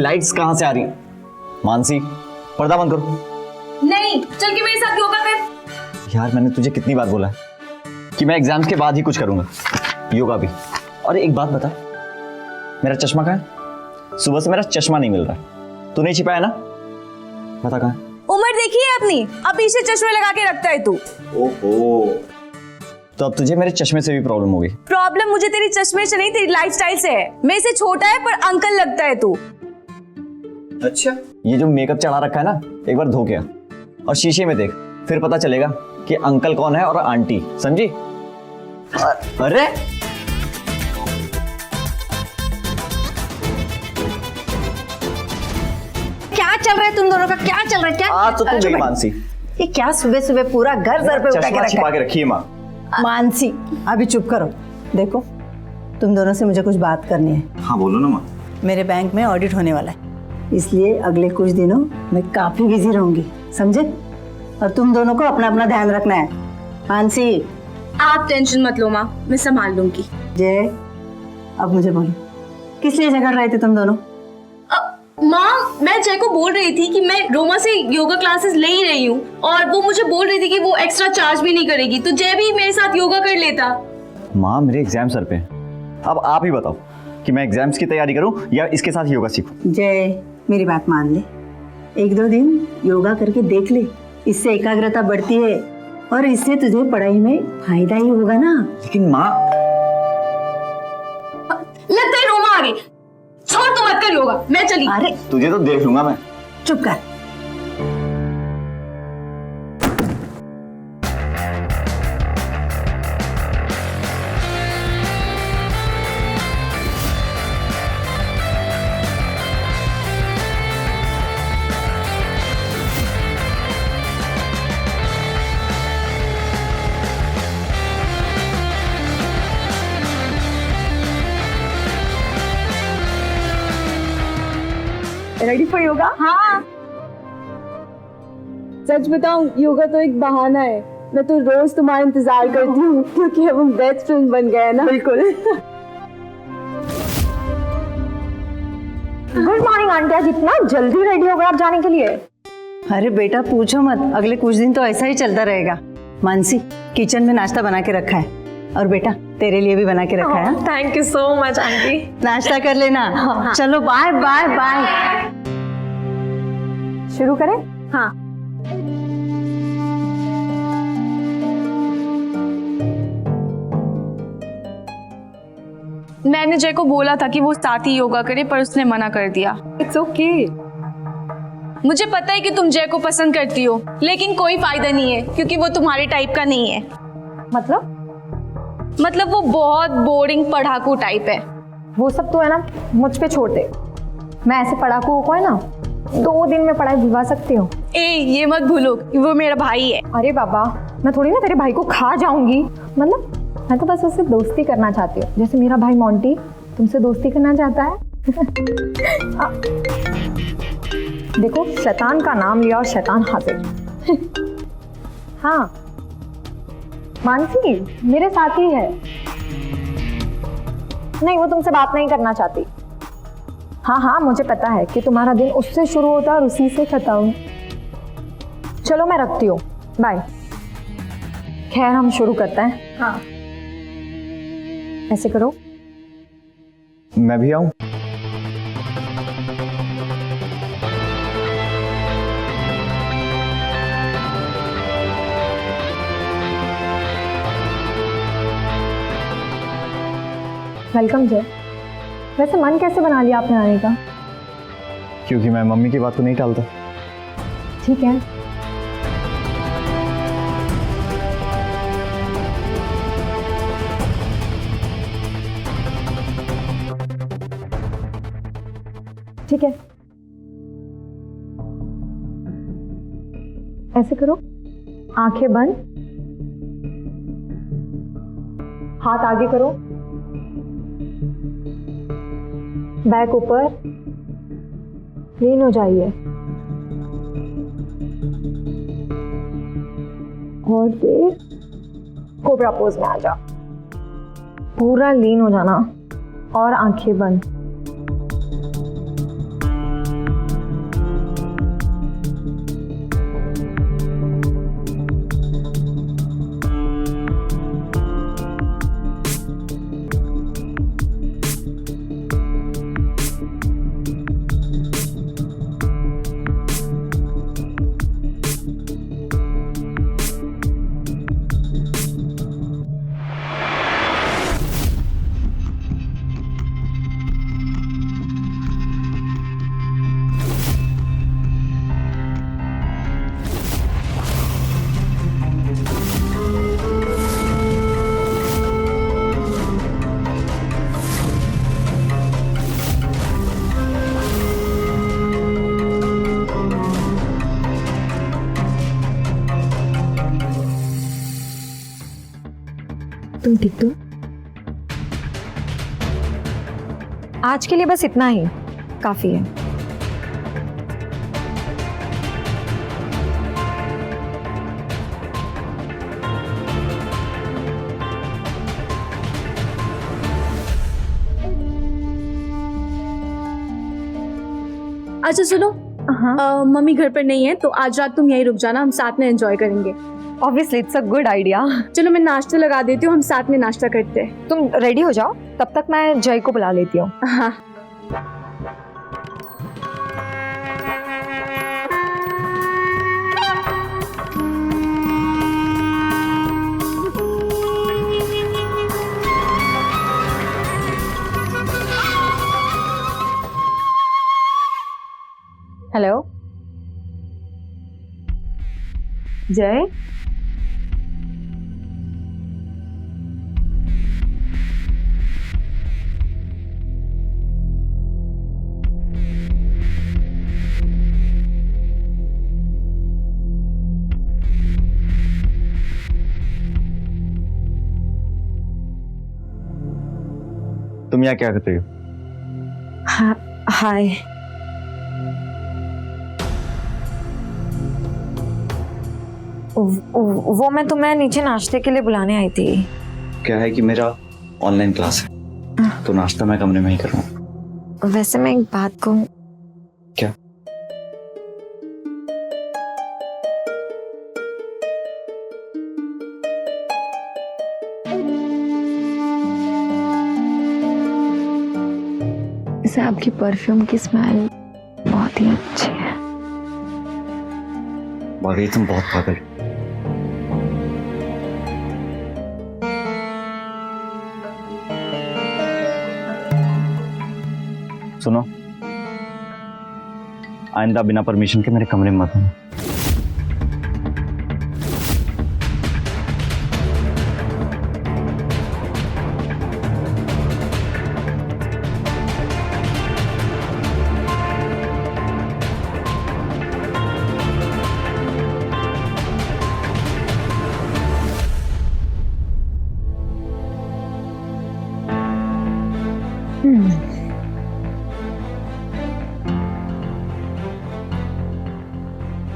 Lights कहाँ से आ रही हैं? मानसी, पर्दा बंद करो। नहीं, चल के मेरे साथ योगा कर। यार मैंने तुझे कितनी बार बोला है कि मैं एग्जाम्स के बाद ही कुछ करूंगा, योगा भी। और एक बात बता, मेरा चश्मा कहाँ है? सुबह से मेरा चश्मा नहीं मिल रहा। तू नहीं छिपाया ना? बता कहाँ है? उम्र देखी है अपनी, अब पीछे चश्मे लगा के रखता है तू। ओहो, तो अब तुझे मेरे चश्मे से भी प्रॉब्लम होगी। प्रॉब्लम मुझे तेरी चश्मे से नहीं, तेरी लाइफस्टाइल से है। मेरे से छोटा है पर अंकल लगता है तू। अच्छा, ये जो मेकअप चढ़ा रखा है ना, एक बार धो के आ और शीशे में देख, फिर पता चलेगा कि अंकल कौन है और आंटी, समझी? अरे क्या चल रहा है तुम दोनों का? क्या चल रहा है? क्या आज तो तू गई मानसी। ये क्या सुबह सुबह पूरा घर सर पे उठा के चश्मा रखा छिपा है? के रखी है माँ। मानसी, अभी चुप करो। देखो, तुम दोनों से मुझे कुछ बात करनी है। हाँ बोलो ना माँ। मेरे बैंक में ऑडिट होने वाला है, इसलिए अगले कुछ दिनों मैं काफी बिजी रहूंगी, समझे? और तुम दोनों को अपना अपना ध्यान रखना है। मानसी। आप टेंशन मत लो माँ, मैं संभाल लूंगी। जय, अब मुझे बोलो, किस लिए झगड़ रहे थे तुम दोनों? माँ, मैं जय को बोल रही थी कि मैं रोमा से योगा क्लासेस ले ही रही हूँ और वो मुझे बोल रही थी कि वो एक्स्ट्रा चार्ज भी नहीं करेगी, तो जय भी मेरे साथ योगा कर लेता। माँ, मेरे एग्जाम सर पे हैं। अब आप ही बताओ कि मैं एग्जाम्स की तैयारी करूं या इसके साथ योगा सीखूं? जय, मेरी बात मान ले, एक दो दिन योगा करके देख ले, इससे एकाग्रता बढ़ती है और इससे तुझे पढ़ाई में फायदा ही होगा ना। लेकिन माँ, लगता है रोमा आ गई। छोड़, तू मत कर योगा, मैं चली। अरे तुझे तो देख लूंगा मैं। चुप कर। Ready for yoga? हाँ। सच बताऊं, योगा तो एक बहाना है। मैं तो रोज तुम्हारा इंतजार करती हूँ क्योंकि अब हम बेस्ट फ्रेंड बन गए हैं ना। बिल्कुल। गुड मॉर्निंग आंटी, आज इतना जल्दी रेडी हो गए आप जाने के लिए? अरे बेटा पूछो मत, अगले कुछ दिन तो ऐसा ही चलता रहेगा। मानसी, किचन में नाश्ता बना के रखा है और बेटा तेरे लिए भी बना के रखा है। Thank you so much aunty. नाश्ता कर लेना। चलो बाय बाय बाय। शुरू करें? हाँ। मैंने जय को बोला था कि वो साथ ही योगा करे पर उसने मना कर दिया। It's okay. मुझे पता है कि तुम जय को पसंद करती हो, लेकिन कोई फायदा नहीं है क्योंकि वो तुम्हारे टाइप का नहीं है। मतलब वो बहुत बोरिंग पढ़ाकू टाइप है। वो सब तो है ना, मुझ पे छोड़ दे। मैं ऐसे पढ़ाकू को है ना 2 दिन में पढ़ाई भुलवा सकती हूँ। ये मत भूलो कि वो मेरा भाई है। अरे बाबा, मैं थोड़ी ना तेरे भाई को खा जाऊंगी। मतलब मैं तो बस उससे दोस्ती करना चाहती हूँ, जैसे मेरा भाई मोंटी तुमसे दोस्ती करना चाहता है। देखो, शैतान का नाम लिया और शैतान हाजिर। हाँ मानसी मेरे साथ ही है। नहीं, वो तुमसे बात नहीं करना चाहती। हाँ, मुझे पता है कि तुम्हारा दिन उससे शुरू होता है और उसी से खत्म। चलो मैं रखती हूँ, बाय। खैर हम शुरू करते हैं। हाँ, ऐसे करो। मैं भी आऊं? वेलकम जय। वैसे मन कैसे बना लिया आपने आने का? क्योंकि मैं मम्मी की बात को नहीं टालता। ठीक है। ठीक है, ऐसे करो, आंखें बंद, हाथ आगे करो, बैक ऊपर, लीन हो जाइए और फिर कोबरा पोज में आ जाओ। पूरा लीन हो जाना और आंखें बंद। तुम ठीक तो? आज के लिए बस इतना ही काफी है। अच्छा सुनो, हाँ, मम्मी घर पर नहीं है तो आज रात तुम यहीं रुक जाना, हम साथ में एंजॉय करेंगे। Obviously it's a good idea. चलो मैं नाश्ता लगा देती हूँ, हम साथ में नाश्ता करते हैं। तुम रेडी हो जाओ, तब तक मैं जय को बुला लेती हूँ। हाँ। हेलो जय, तुम यहाँ क्या कर रही हो? हाय। वो मैं तुम्हें नीचे नाश्ते के लिए बुलाने आई थी। क्या है कि मेरा ऑनलाइन क्लास है तो नाश्ता मैं कमरे में ही करूँगा। वैसे मैं एक बात कहूँ? क्या? इसे आपकी परफ्यूम की स्मेल बहुत ही अच्छी है। वाकई तुम बहुत पागल हो। सुनो, आइंदा बिना परमिशन के मेरे कमरे में मत आना।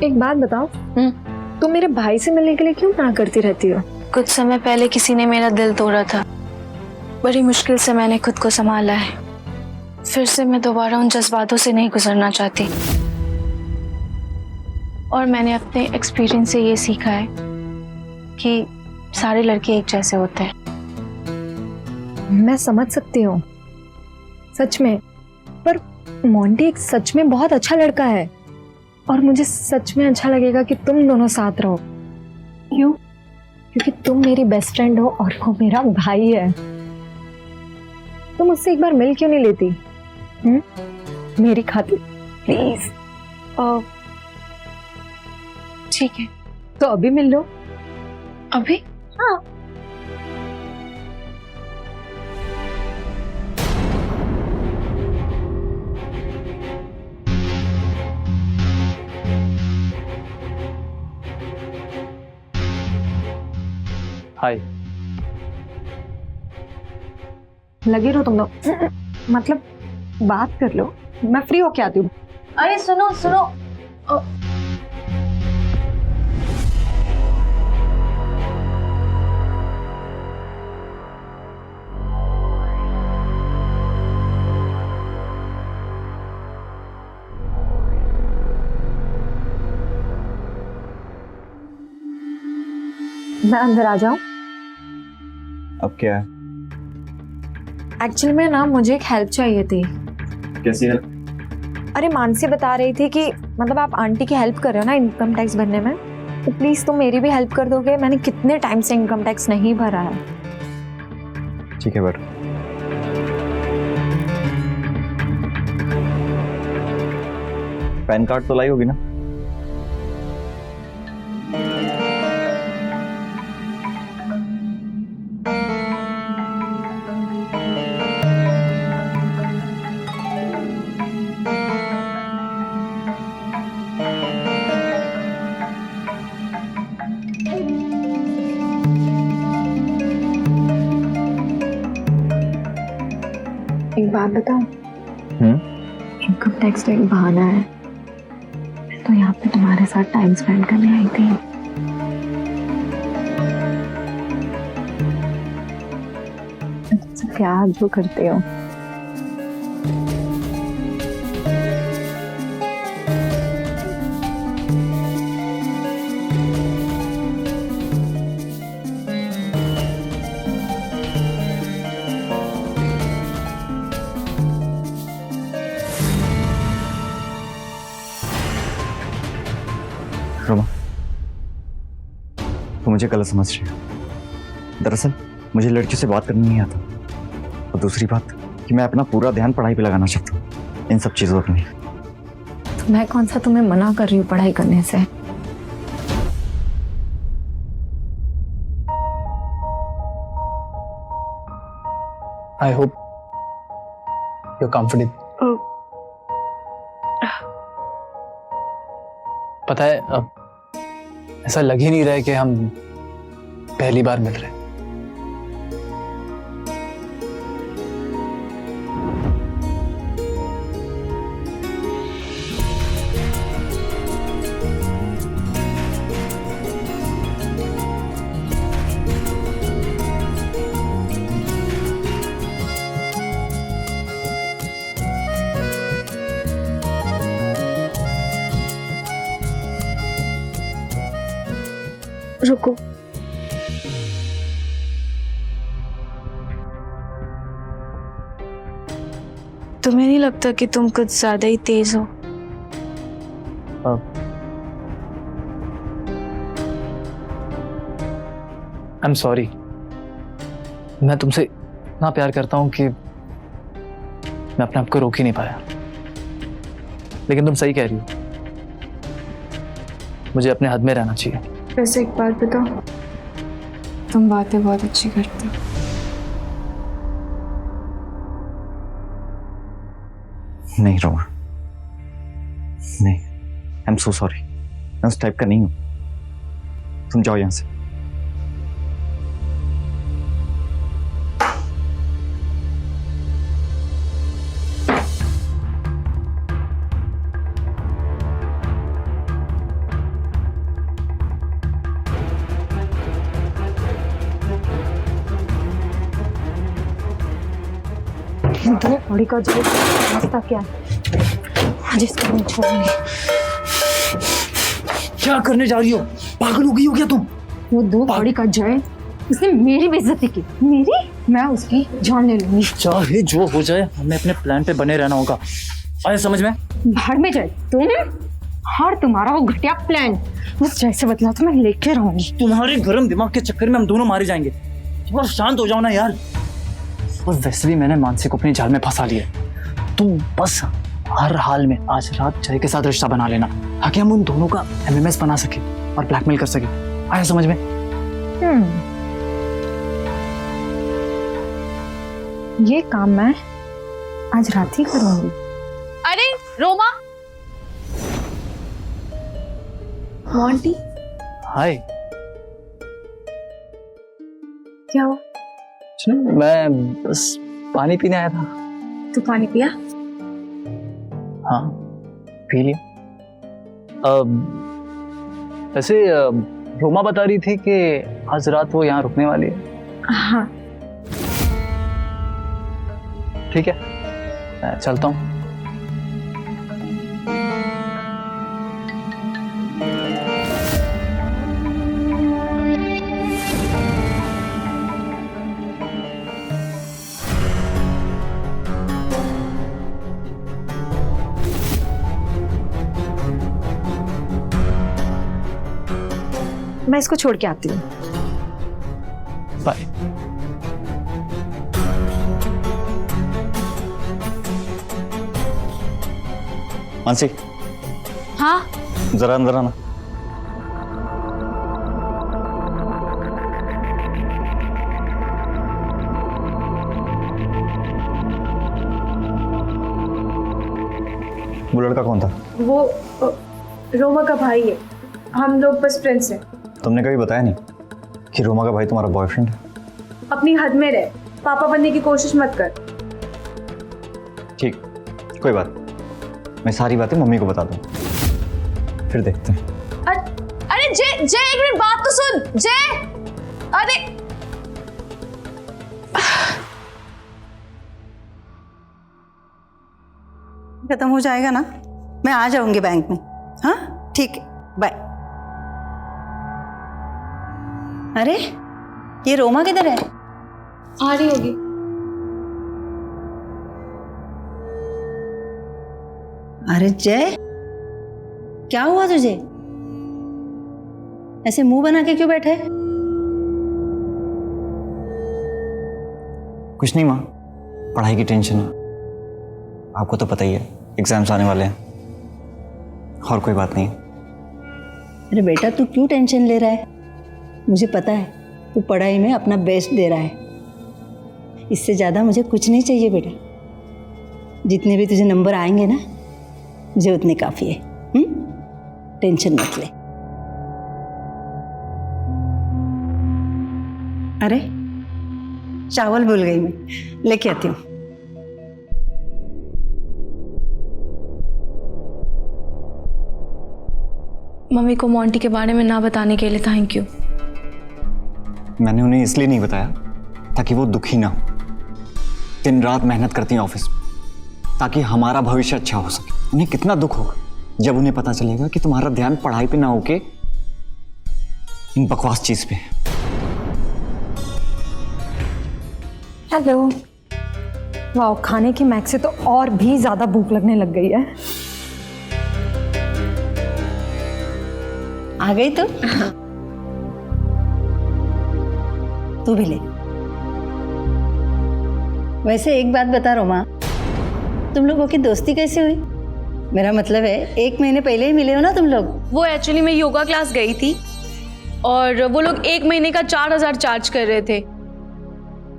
एक बात बताओ, तुम मेरे भाई से मिलने के लिए क्यों ना करती रहती हो? कुछ समय पहले किसी ने मेरा दिल तोड़ा था, बड़ी मुश्किल से मैंने खुद को संभाला है। फिर से मैं दोबारा उन जज्बातों से नहीं गुजरना चाहती। और मैंने अपने एक्सपीरियंस से ये सीखा है कि सारे लड़के एक जैसे होते हैं। मैं समझ सकती हूँ सच में, पर मोंटी एक सच में बहुत अच्छा लड़का है और मुझे सच में अच्छा लगेगा कि तुम दोनों साथ रहो। क्यों? क्योंकि तुम मेरी बेस्ट फ्रेंड हो और वो मेरा भाई है। तुम मुझसे एक बार मिल क्यों नहीं लेती? मेरी खातिर प्लीज। ठीक है, तो अभी मिल लो। अभी? हाँ। हाय। लगे रहो तुम लोग, मतलब बात कर लो, मैं फ्री होके आती हूँ। अरे सुनो सुनो, मैं अंदर आ जाऊं? अब क्या है? एक्चुअली में ना मुझे एक हेल्प चाहिए थी। कैसी है? अरे मानसी बता रही थी कि मतलब आप आंटी की हेल्प कर रहे हो ना इनकम टैक्स भरने में, तो प्लीज तुम मेरी भी हेल्प कर दोगे। मैंने कितने टाइम से इनकम टैक्स नहीं भरा है। ठीक है बैठो। पैन कार्ड तो लाई होगी ना? बात बताऊं? इनकम टैक्स का एक बहाना है। मैं तो यहाँ पे तुम्हारे साथ टाइम स्पेंड करने आई थी। तुमसे प्यार जो करते हो। रोमा, तुम मुझे गलत समझ रही हो। दरअसल मुझे लड़कियों से बात करनी नहीं आता, और दूसरी बात कि मैं अपना पूरा ध्यान पढ़ाई पे लगाना चाहता हूँ, इन सब चीजों पर नहीं। तो मैं कौन सा तुम्हें मना कर रही हूँ पढ़ाई करने से? I hope you're comfortable. पता है, अब ऐसा लग ही नहीं रहा है कि हम पहली बार मिल रहे हैं। रुको, तुम्हें नहीं लगता कि तुम कुछ ज्यादा ही तेज हो? आई एम सॉरी, मैं तुमसे इतना प्यार करता हूं कि मैं अपने आप को रोक ही नहीं पाया। लेकिन तुम सही कह रही हो, मुझे अपने हद में रहना चाहिए। वैसे एक बात बताओ, तुम बातें बहुत अच्छी करते हो। नहीं रोमा, नहीं, आई एम सो सॉरी, मैं उस टाइप का नहीं हूँ। तुम जाओ यहाँ से। दो कौड़ी का जो रास्ता क्या है, आज इसको नहीं छोड़ूंगी। क्या करने जा रही हो? पागल हो गई हो क्या तुम? वो दो कौड़ी का जय, उसने मेरी बेइज्जती की। मेरी? मैं उसकी जान ले लूंगी। चाहे जो हो जाए, हमें अपने प्लान पे बने रहना होगा। आया समझ में? भाड़ में जाए तुम और तुम्हारा वो घटिया प्लान। बस जैसे बदला तो मैं लेके रहूंगी। तुम्हारे गरम दिमाग के चक्कर में हम दोनों मारे जाएंगे। थोड़ा शांत हो जाओ ना यार। और वैसे भी मैंने मानसी को अपनी जाल में फंसा लिया। तुम बस हर हाल में आज रात जय के साथ रिश्ता बना लेना, ताकि हम उन दोनों का एमएमएस बना सके और ब्लैकमेल कर सके। आया समझ में? ये काम मैं आज रात ही करूंगी। अरे रोमा, मोंटी, हाय। क्या हुआ? मैं बस पानी पीने आया था। तू पानी पिया? हाँ, पी लिया। वैसे रोमा बता रही थी कि आज रात वो यहाँ रुकने वाली है। हाँ। ठीक है, मैं चलता हूँ। मैं इसको छोड़ के आती हूँ। बाय। मानसी, हाँ, जरा अंदर आना। वो लड़का कौन था? वो रोमा का भाई है। हम लोग बस फ्रेंड्स हैं। तुमने कभी बताया नहीं कि रोमा का भाई तुम्हारा बॉयफ्रेंड है? अपनी हद में रह, पापा बनने की कोशिश मत कर। कोई बात, मैं सारी बातें मम्मी को बता दूँ, फिर देखते हैं। अरे जय जय, एक मिनट बात तो सुन जय। अरे खत्म हो जाएगा ना, मैं आ जाऊंगी बैंक में। हाँ ठीक है, बाय। अरे ये रोमा किधर है? आ रही होगी। अरे जय, क्या हुआ तुझे? ऐसे मुंह बना के क्यों बैठे है? कुछ नहीं माँ, पढ़ाई की टेंशन है, आपको तो पता ही है, एग्जाम्स आने वाले हैं, और कोई बात नहीं। अरे बेटा तू क्यों टेंशन ले रहा है? मुझे पता है तू पढ़ाई में अपना बेस्ट दे रहा है, इससे ज़्यादा मुझे कुछ नहीं चाहिए बेटा। जितने भी तुझे नंबर आएंगे ना, मुझे उतने काफ़ी है। टेंशन मत ले। अरे चावल भूल गई मैं, लेके आती हूँ। मम्मी को मोंटी के बारे में ना बताने के लिए थैंक यू। मैंने उन्हें इसलिए नहीं बताया ताकि वो दुखी ना हो। दिन रात मेहनत करती हैं ऑफिस में ताकि हमारा भविष्य अच्छा हो सके। उन्हें कितना दुख होगा जब उन्हें पता चलेगा कि तुम्हारा ध्यान पढ़ाई पे ना होके इन बकवास चीज पे है। हेलो। वाह, खाने की महक से तो और भी ज्यादा भूख लगने लग गई है। आ गई तू भी ले। वैसे एक बात बता रोमा, तुम लोगों की दोस्ती कैसे हुई? मेरा मतलब है 1 महीने पहले ही मिले हो ना तुम लोग? वो एक्चुअली मैं योगा क्लास गई थी और वो लोग 1 महीने का 4000 चार्ज कर रहे थे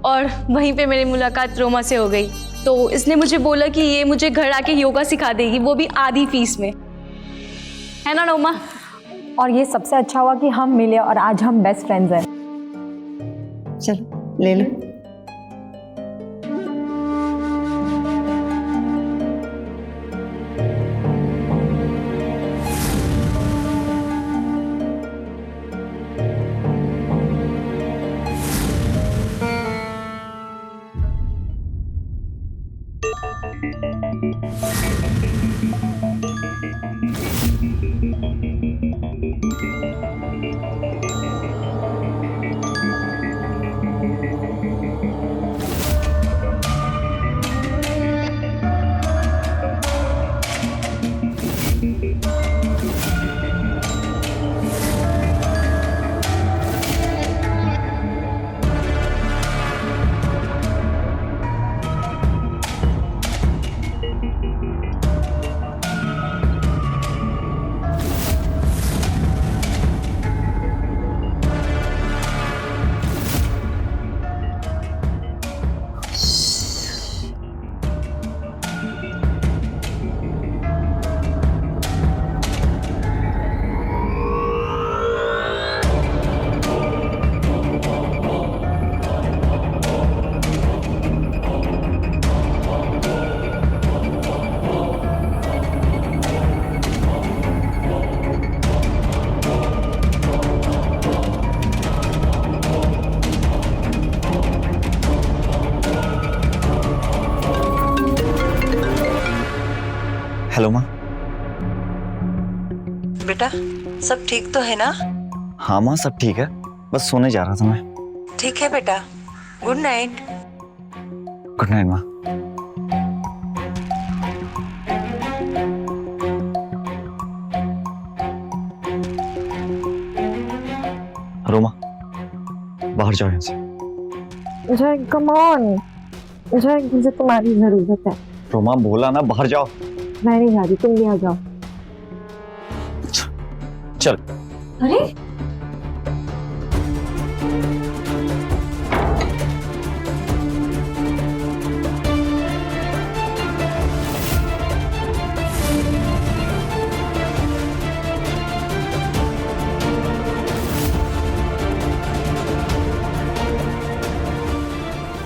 और वहीं पे मेरी मुलाकात रोमा से हो गई। तो इसने मुझे बोला कि ये मुझे घर आके योगा सिखा देगी, वो भी आधी फीस में, है ना रोमा? और ये सबसे अच्छा हुआ कि हम मिले और आज हम बेस्ट फ्रेंड्स हैं। चलो ले लो। हेलो माँ। बेटा सब ठीक तो है ना? हाँ माँ, सब ठीक है, बस सोने जा रहा था मैं। ठीक है बेटा, गुड नाइट। गुड नाइट माँ। रोमा बाहर जाओ यहाँ से। जय कम ऑन, जय मुझे तुम्हारी जरूरत है। रोमा बोला ना बाहर जाओ। मैं नहीं जा रही, तुम भी आ जाओ। चल। अरे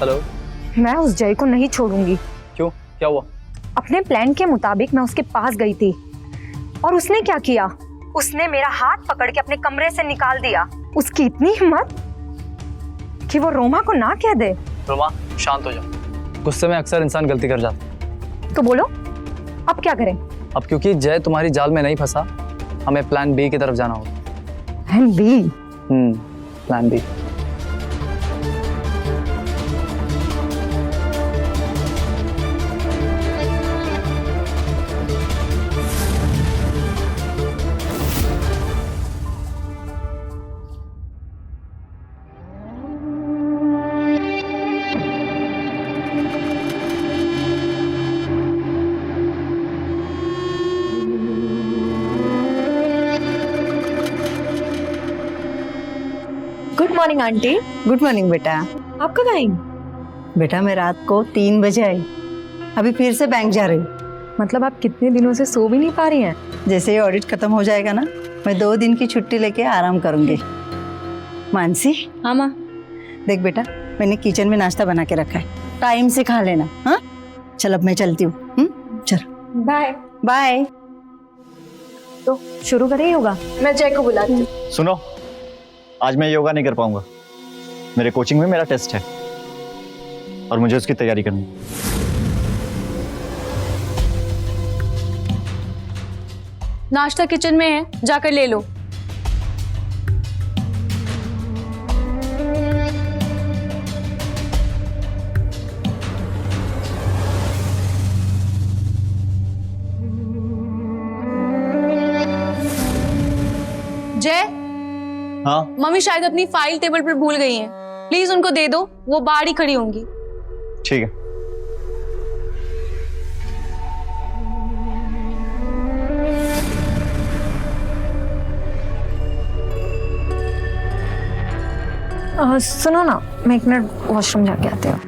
हेलो। मैं उस जय को नहीं छोड़ूंगी। क्यों, क्या हुआ? अब अपने प्लान के मुताबिक मैं उसके पास गई थी और उसने क्या किया, उसने मेरा हाथ पकड़ के अपने कमरे से निकाल दिया। उसकी इतनी हिम्मत कि वो रोमा को ना कह दे। रोमा शांत हो जाओ, गुस्से में अक्सर इंसान गलती कर जाता है। तो बोलो अब क्या करें? अब क्योंकि जय तुम्हारी जाल में नहीं फंसा, हमें प्लान बी की तरफ जाना होगा। Plan B? Plan B. Good morning aunty. Good morning बेटा। आप कब आई? बेटा मैं रात को 3 बजे आई, अभी फिर से बैंक जा रही हूँ। मतलब आप कितने दिनों से सो भी नहीं पा रही हैं? जैसे ही ऑडिट खत्म हो जाएगा ना, मैं 2 दिन की छुट्टी लेके आराम करूंगी। मानसी, हाँ माँ। देख बेटा, मैंने किचन में नाश्ता बना के रखा है, टाइम से खा लेना। हाँ चल अब मैं चलती हूँ। चल बाय बाय। तो शुरू करें योगा? मैं जय को बुलाती हूँ। सुनो, आज मैं योगा नहीं कर पाऊंगा। मेरे कोचिंग में मेरा टेस्ट है और मुझे उसकी तैयारी करनी है। नाश्ता किचन में है, जाकर ले लो। जय, हाँ मम्मी शायद अपनी फाइल टेबल पर भूल गई हैं। प्लीज उनको दे दो, वो बाहर ही खड़ी होंगी। ठीक है। सुनो ना, मैं 1 मिनट वॉशरूम जाके आती हूँ।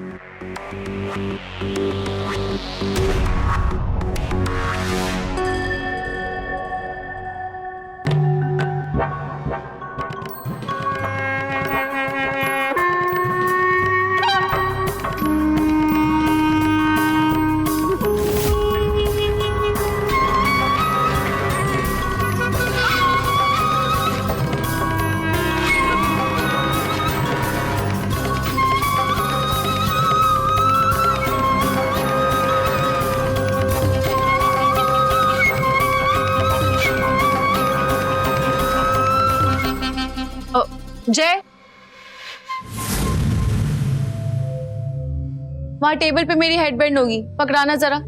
जय, वहां टेबल पे मेरी हेडबैंड होगी, पकड़ाना जरा।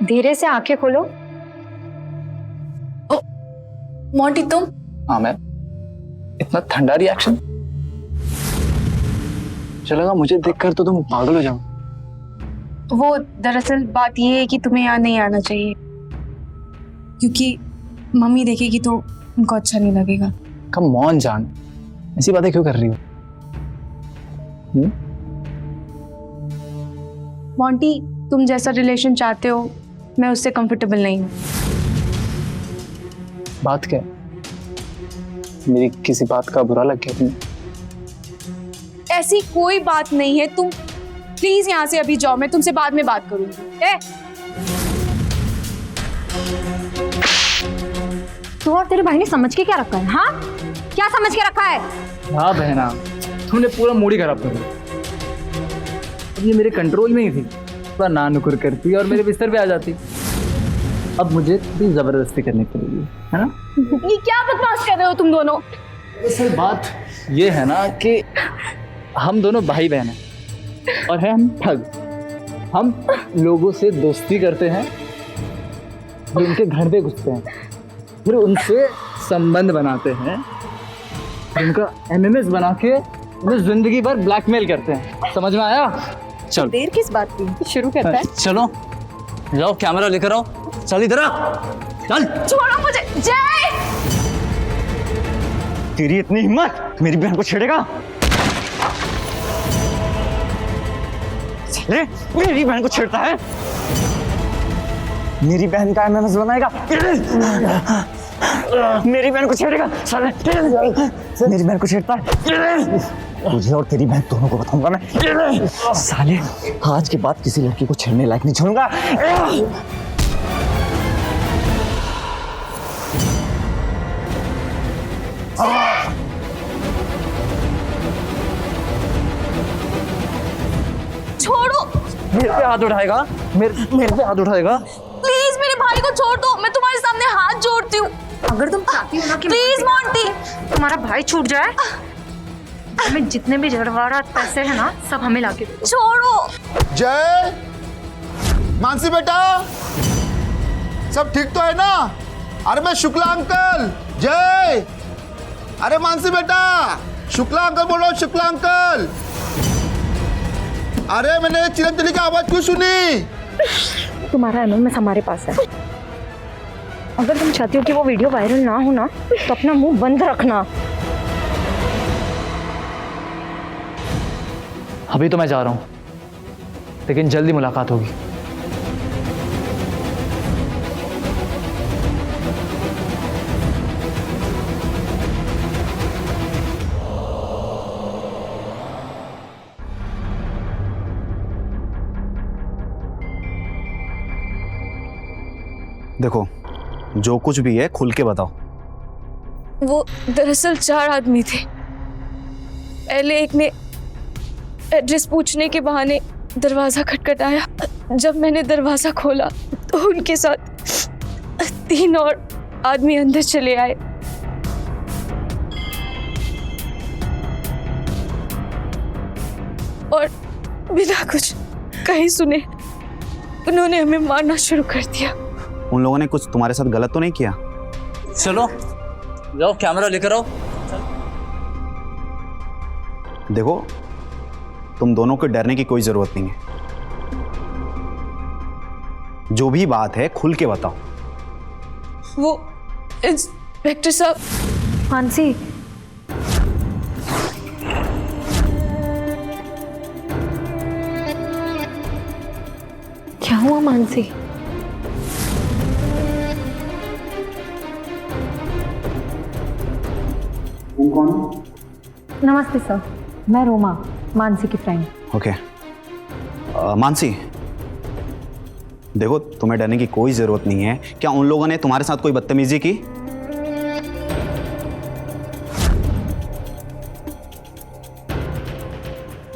धीरे से आंखें खोलो। मोंटी तुम? हाँ मैम। इतना ठंडा रिएक्शन? चलेगा, मुझे देखकर तो तुम पागल हो जाओ। वो दरअसल बात ये है कि तुम्हें यहाँ नहीं आना चाहिए, क्योंकि मम्मी देखेगी तो उनको अच्छा नहीं लगेगा। कम ऑन जान, ऐसी बातें क्यों कर रही हो? मोंटी, तुम जैसा रिलेशन चाहते हो मैं उससे कंफर्टेबल नहीं हूँ। बात क्या है? मेरी किसी बात का बुरा लग गया तुम्हें? ऐसी कोई बात नहीं है, तुम प्लीज यहाँ से अभी जाओ, मैं तुमसे बाद में बात करूंगी। तू और तेरे भाई ने समझ के क्या रखा है? हाँ, क्या समझ के रखा है? हाँ बहना, तुमने पूरा मूड ही खराब कर दिया। अब ये मेरे कंट्रोल में ही थी, पूरा ना नुकुर करती और मेरे बिस्तर पे आ जाती। अब मुझे भी जबरदस्ती करनी पड़ेगी, है ना? ये क्या बकवास कर रहे हो तुम दोनों? असल बात ये है ना कि हम दोनों भाई बहन हैं और है हम ठग। हम लोगों से दोस्ती करते हैं, फिर उनके घर पे घुसते हैं, फिर उनसे संबंध बनाते हैं, फिर उनका एमएमएस बना के उन्हें जिंदगी भर ब्लैकमेल करते हैं। समझ में आया? चल देर किस बात की? शुरू करता है। चलो जाओ, कैमरा लेकर आओ। चल इधर आ, चल। छोड़ो मुझे। जय, तेरी इतनी हिम्मत, मेरी बहन को छेड़ेगा? साले, मेरी बहन को छेड़ता है? मेरी बहन का एमएमएस बनाएगा? मेरी बहन को छेड़ेगा? साले, मेरी बहन को छेड़ता है? तुझे और तेरी बहन दोनों को बताऊंगा मैं। साले, आज के बाद किसी लड़की को छेड़ने लायक नहीं छोड़ूंगा। छोड़ो मेरे पे हाथ उठाएगा? मेरे पे हाथ उठाएगा? प्लीज, मेरे भाई को छोड़ दो, मैं तुम्हारे सामने हाथ जोड़ती हूँ। अगर तुम चाहती हो ना कि प्लीज मोंटी, तुम्हारा भाई छूट जाए, हमें जितने भी जड़वारात पैसे हैं ना, सब हमें लाके दे दो। छोड़ो। जय, मानसी बेटा, सब ठीक तो है ना? अरे मैं शुक्ला अंकल। जय, अरे मानसी बेटा, शुक्ला अंकल बोल रहा हूँ, शुक्ला अंकल। अरे मैंने चिरंजनी की आवाज क्यों सुनी? तुम्हारा एमएमएस हमारे पास है। अगर तुम चाहती हो कि वो वीडियो वायरल ना हो ना, तो अपना मुंह बंद रखना। अभी तो मैं जा रहा हूँ, लेकिन जल्दी मुलाकात होगी। देखो, जो कुछ भी है खुल के बताओ। वो दरअसल 4 आदमी थे। पहले एक ने एड्रेस पूछने के बहाने दरवाजा खटखटाया। जब मैंने दरवाजा खोला तो उनके साथ 3 और आदमी अंदर चले आए। और बिना कुछ कहे सुने उन्होंने हमें मारना शुरू कर दिया। उन लोगों ने कुछ तुम्हारे साथ गलत तो नहीं किया? चलो जाओ, कैमरा लेकर आओ। देखो, तुम दोनों को डरने की कोई जरूरत नहीं है। जो भी बात है खुल के बताओ। वो इंस्पेक्टर साहब। मानसी, क्या हुआ मानसी? नमस्ते सर, मैं रोमा, मानसी की फ्रेंड। ओके। मानसी, देखो, तुम्हें डरने की कोई जरूरत नहीं है। क्या उन लोगों ने तुम्हारे साथ कोई बदतमीजी की?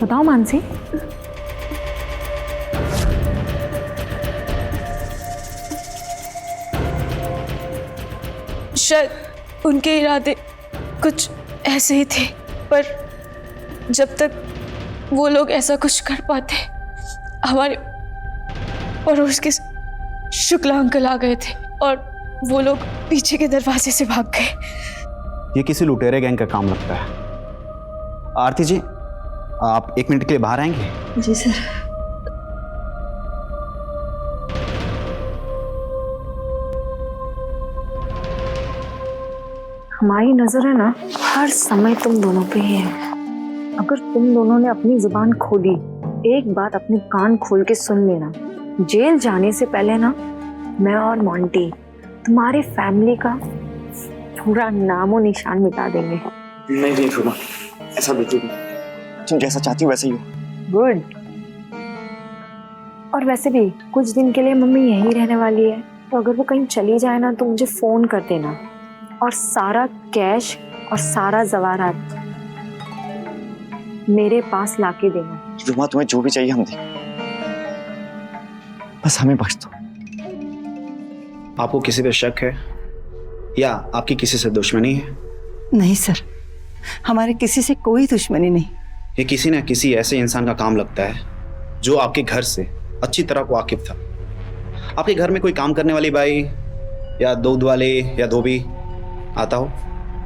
बताओ मानसी। शायद उनके इरादे कुछ ऐसे ही थे, पर जब तक वो लोग ऐसा कुछ कर पाते, हमारे पड़ोस के शुक्ला अंकल आ गए थे और वो लोग पीछे के दरवाजे से भाग गए। ये किसी लुटेरे गैंग का काम लगता है। आरती जी, आप 1 मिनट के लिए बाहर आएंगे? जी सर। हमारी नजर है ना हर समय तुम दोनों पे ही है। अगर तुम दोनों ने अपनी जुबान खोली, एक बात अपने कान खोल के सुन लेना, जेल जाने से पहले ना मैं और मोंटी तुम्हारी फैमिली का पूरा नामो निशान मिटा देंगे। नहीं रोमा, ऐसा बिल्कुल नहीं। तुम जैसा चाहती हो वैसा ही हो। गुड। और वैसे भी कुछ दिन के लिए मम्मी यहीं रहने वाली है, तो अगर वो कहीं चली जाए ना तो मुझे फोन कर देना, और सारा कैश और सारा जवाहरात मेरे पास लाके देना। रोमा, तुम्हें जो भी चाहिए हम दें, बस हमें बख्श दो। आपको किसी पे शक है या आपकी किसी से दुश्मनी है? नहीं सर, हमारे किसी से कोई दुश्मनी नहीं। ये किसी न किसी ऐसे इंसान का काम लगता है जो आपके घर से अच्छी तरह वाकिफ था। आपके घर में कोई काम करने वाली बाई या दूध वाले या धोबी आता हो?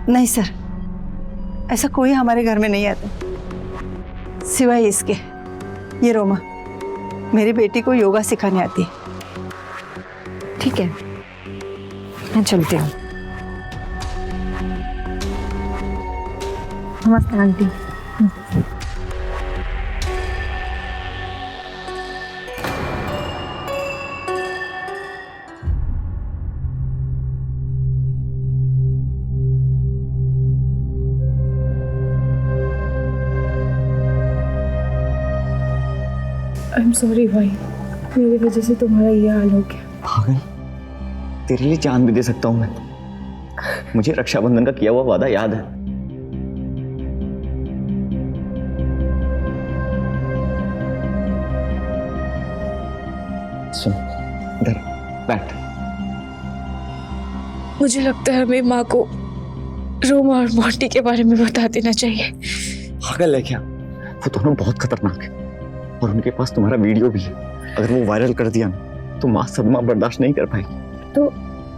नहीं सर, ऐसा कोई हमारे घर में नहीं आता सिवाय इसके। ये रोमा मेरी बेटी को योगा सिखाने आती है। ठीक है, मैं चलती हूँ। नमस्ते आंटी। आई एम सॉरी भाई, मेरी वजह से तुम्हारा ये हाल हो गया। पागल, तेरे लिए जान भी दे सकता हूँ मैं। मुझे रक्षाबंधन का किया हुआ वादा याद है। सुन, इधर बैठ। मुझे लगता है हमें माँ को रोमा और मोंटी के बारे में बता देना चाहिए। पागल है क्या? वो दोनों बहुत खतरनाक है और उनके पास तुम्हारा वीडियो भी है। अगर वो वायरल कर दिया ना तो माँ सदमा बर्दाश्त नहीं कर पाएगी। तो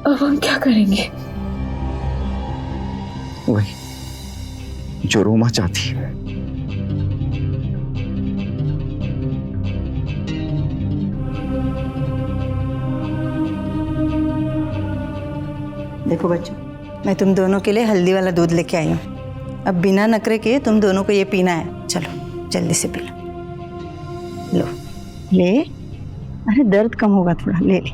अब हम क्या करेंगे? वही जो रोमा चाहती है। देखो बच्चों, मैं तुम दोनों के लिए हल्दी वाला दूध लेके आई हूँ। अब बिना नखरे के तुम दोनों को ये पीना है। चलो जल्दी से पी लो। लो ले, अरे दर्द कम होगा थोड़ा, ले ले।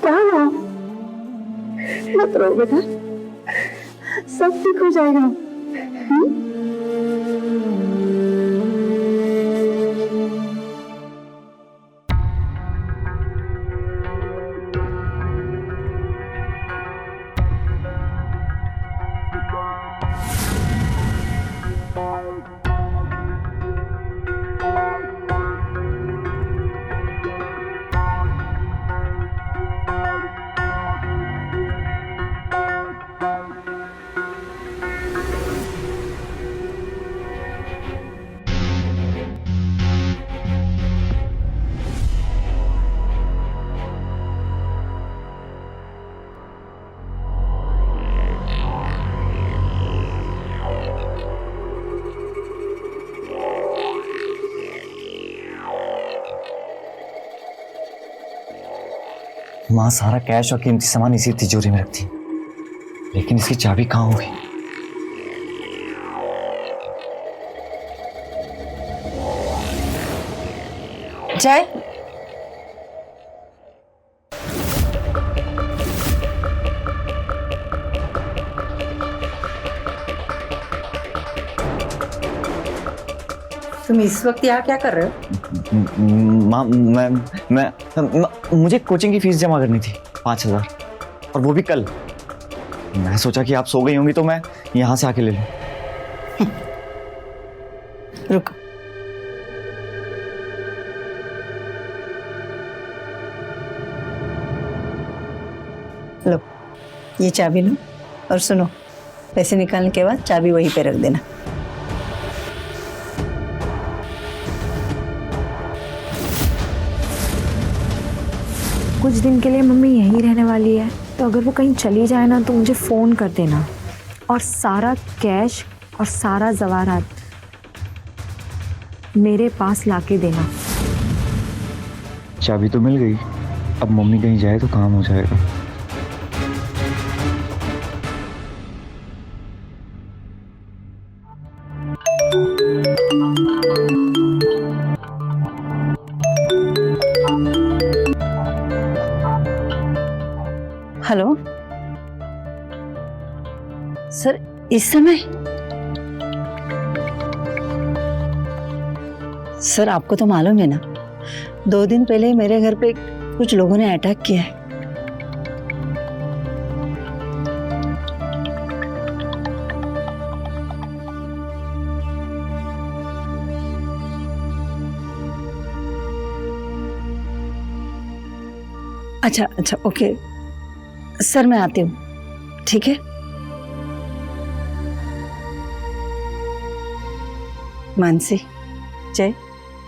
क्या हुआ? मत रो बेटा, सब ठीक हो जाएगा। माँ सारा कैश और कीमती सामान इसी तिजोरी में रखती, लेकिन इसकी चाबी कहाँ होगी? जय, तुम इस वक्त यहाँ क्या कर रहे हो? माँ मुझे कोचिंग की फीस जमा करनी थी 5,000, और वो भी कल। मैं सोचा कि आप सो गई होंगी तो मैं यहाँ से आके ले लूँ। रुको, लो ये चाबी लो, और सुनो, पैसे निकालने के बाद चाबी वहीं पे रख देना। कुछ दिन के लिए मम्मी यहीं रहने वाली है, तो अगर वो कहीं चली जाए ना तो मुझे फ़ोन कर देना, और सारा कैश और सारा जवाहरात मेरे पास लाके देना। चाबी तो मिल गई, अब मम्मी कहीं जाए तो काम हो जाएगा। हेलो सर, इस समय? सर आपको तो मालूम है ना, 2 दिन पहले मेरे घर पे कुछ लोगों ने अटैक किया है। अच्छा अच्छा, ओके सर, मैं आती हूँ, ठीक है। मानसी, जय,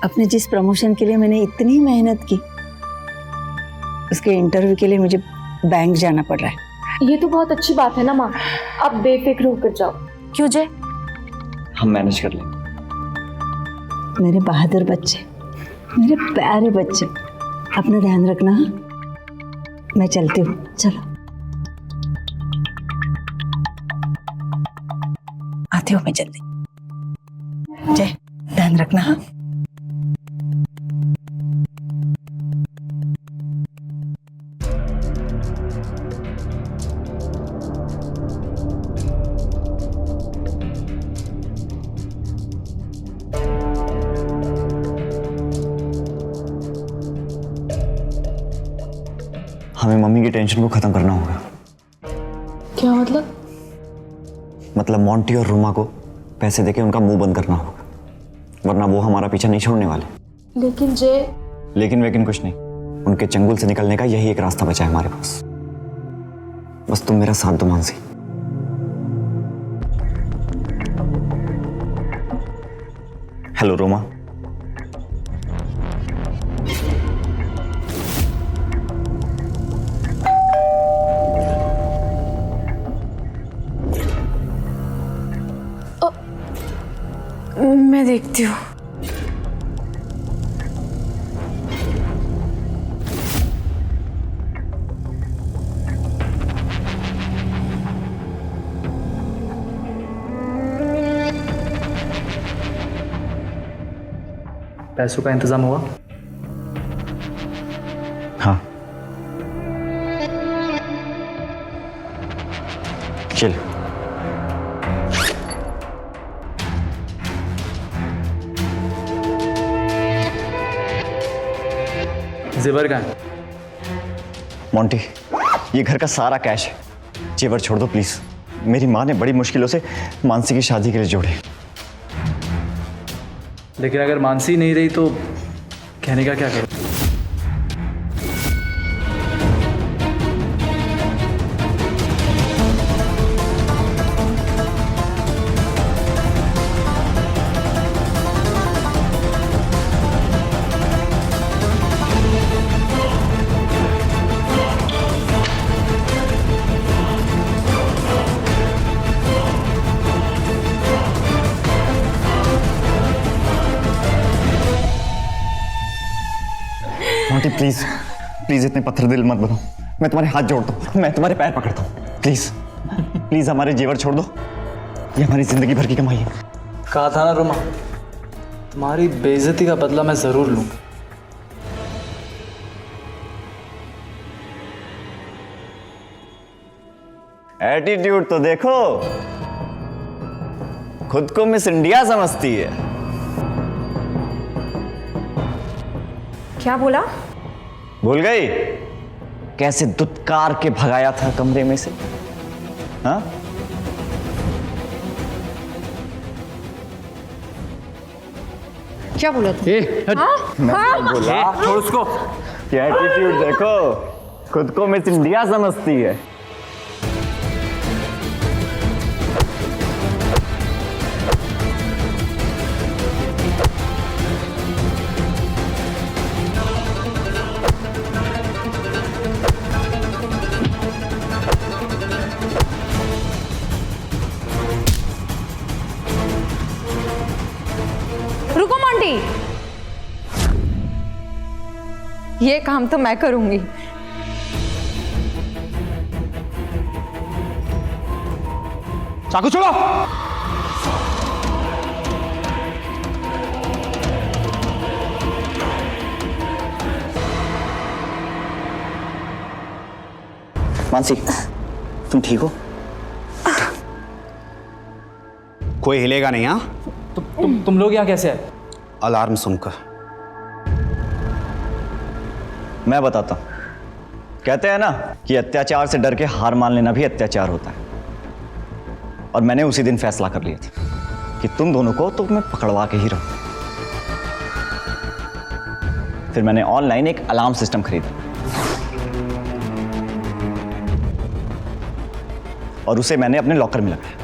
अपने जिस प्रमोशन के लिए मैंने इतनी मेहनत की, उसके इंटरव्यू के लिए मुझे बैंक जाना पड़ रहा है। ये तो बहुत अच्छी बात है ना माँ, आप बेफिक्र होकर जाओ। क्यों जय? हम मैनेज कर लेंगे। मेरे बहादुर बच्चे, मेरे प्यारे बच्चे, अपना ध्यान रखना। हाँ? मैं चलती हूँ, चलो आती हूँ मैं जल्दी। जय, ध्यान रखना। हाँ? हमें मम्मी की टेंशन को खत्म करना होगा। क्या मतलब? मतलब मोंटी और रूमा को पैसे देके उनका मुंह बंद करना होगा, वरना वो हमारा पीछा नहीं छोड़ने वाले। लेकिन जय, लेकिन कुछ नहीं, उनके चंगुल से निकलने का यही एक रास्ता बचा है हमारे पास। बस तुम मेरा साथ दो मानसी। हेलो रोमा। मैं देखती हूँ। पैसों का इंतजाम हुआ? हाँ, चल। जेवर का है? मोंटी, ये घर का सारा कैश है, जेवर छोड़ दो प्लीज। मेरी माँ ने बड़ी मुश्किलों से मानसी की शादी के लिए जोड़े। लेकिन अगर मानसी नहीं रही तो कहने का क्या करूं? मोंटी प्लीज प्लीज इतने पत्थर दिल मत बनो। मैं तुम्हारे हाथ जोड़ता हूँ, मैं तुम्हारे पैर पकड़ता हूँ। प्लीज प्लीज हमारे जेवर छोड़ दो, ये हमारी जिंदगी भर की कमाई है। कहा था ना रोमा, तुम्हारी बेइज्जती का बदला मैं जरूर लूंगा। एटीट्यूड तो देखो, खुद को मिस इंडिया समझती है। क्या बोला? भूल गई कैसे दुत्कार के भगाया था कमरे में से? हाँ, क्या बोला था? मैं बोला छोड़ उसको। क्या एटीट्यूड देखो, खुद को मिस इंडिया समझती है। रुको मोंटी, ये काम तो मैं करूंगी। चाकू छोड़ो। मानसी, तुम ठीक हो? कोई हिलेगा नहीं, हाँ? तुम लोग यहाँ कैसे है? अलार्म सुनकर। मैं बताता हूं। कहते हैं ना कि अत्याचार से डर के हार मान लेना भी अत्याचार होता है। और मैंने उसी दिन फैसला कर लिया था कि तुम दोनों को तो मैं पकड़वा के ही रहूं। फिर मैंने ऑनलाइन एक अलार्म सिस्टम खरीदा और उसे मैंने अपने लॉकर में लगाया।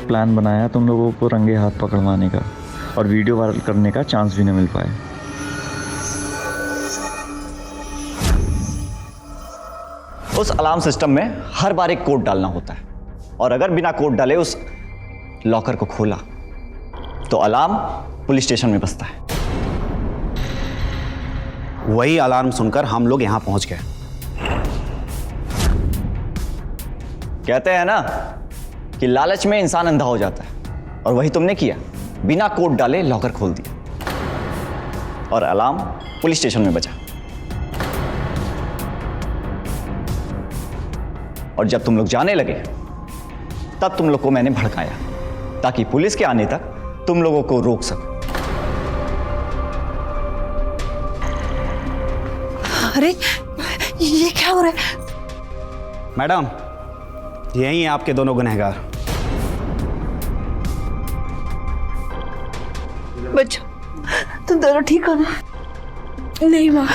प्लान बनाया तुम लोगों को रंगे हाथ पकड़वाने का और वीडियो वायरल करने का चांस भी न मिल पाए। उस अलार्म सिस्टम में हर बार एक कोड डालना होता है और अगर बिना कोड डाले उस लॉकर को खोला तो अलार्म पुलिस स्टेशन में बजता है। वही अलार्म सुनकर हम लोग यहाँ पहुंच गए। कहते हैं ना कि लालच में इंसान अंधा हो जाता है और वही तुमने किया। बिना कोड डाले लॉकर खोल दिया और अलार्म पुलिस स्टेशन में बजा। और जब तुम लोग जाने लगे तब तुम लोग को मैंने भड़काया ताकि पुलिस के आने तक तुम लोगों को रोक सकूं। अरे ये क्या हो रहा है? मैडम, यही हैं आपके दोनों गुनहगार। बच्चों, तुम दोनों ठीक हो ना? नहीं माँ,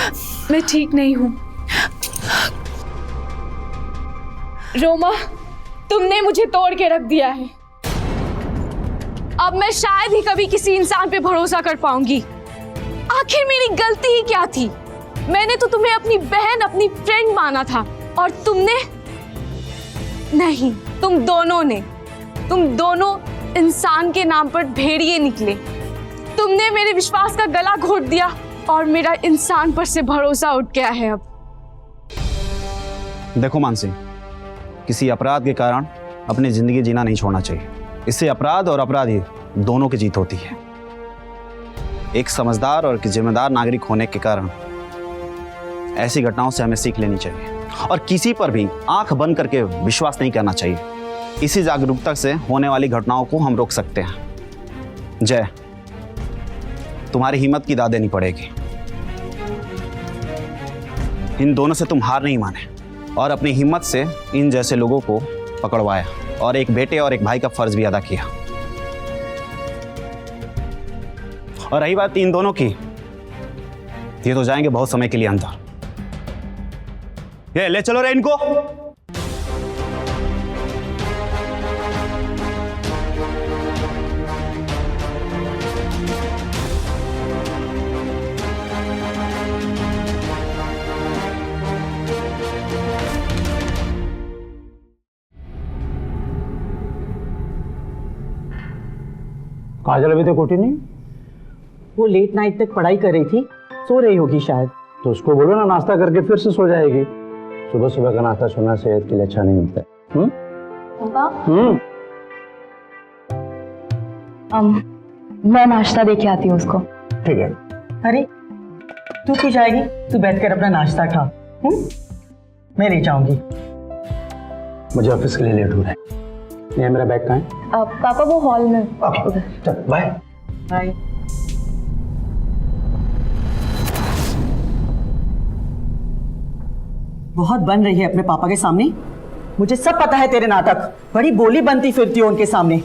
मैं ठीक नहीं हूँ। रोमा, तुमने मुझे तोड़ के रख दिया है। अब मैं शायद ही कभी किसी इंसान पे भरोसा कर पाऊंगी। आखिर मेरी गलती ही क्या थी? मैंने तो तुम्हें अपनी बहन, अपनी फ्रेंड माना था और तुमने नहीं, तुम दोनों इंसान के नाम पर भेड़िए निकले। तुमने मेरे विश्वास का गला घोट दिया और मेरा इंसान पर से भरोसा उठ गया है। अब देखो मानसी, किसी अपराध के कारण अपनी जिंदगी जीना नहीं छोड़ना चाहिए। इससे अपराध और अपराधी दोनों की जीत होती है। एक समझदार और जिम्मेदार नागरिक होने के कारण ऐसी घटनाओं से हमें सीख लेनी चाहिए और किसी पर भी आंख बंद करके विश्वास नहीं करना चाहिए। इसी जागरूकता से होने वाली घटनाओं को हम रोक सकते हैं। जय, तुम्हारी हिम्मत की दाद देनी पड़ेगी। इन दोनों से तुम हार नहीं माने और अपनी हिम्मत से इन जैसे लोगों को पकड़वाया और एक बेटे और एक भाई का फर्ज भी अदा किया। और रही बात इन दोनों की, ये तो जाएंगे बहुत समय के लिए अंदर। ये ले चलो रे इनको। काजल अभी तक उठी नहीं? वो लेट नाइट तक पढ़ाई कर रही थी, सो रही होगी शायद। तो उसको बोलो ना नाश्ता करके फिर से सो जाएगी। सुबह सुबह का नाश्ता सोना सेहत के लिए अच्छा नहीं होता है। मैं नाश्ता देके आती हूँ उसको। ठीक है। अरे तू क्यों जाएगी? तू बैठकर अपना नाश्ता खा। मैं ले जाऊंगी। मुझे ऑफिस के लिए लेट हो रहा है। ये मेरा बैग कहाँ है? पापा वो हॉल में। ओके, चल बाय। बाय। बहुत बन रही है अपने पापा के सामने। मुझे सब पता है तेरे नाटक। बड़ी बोली बनती फिरती हो उनके सामने।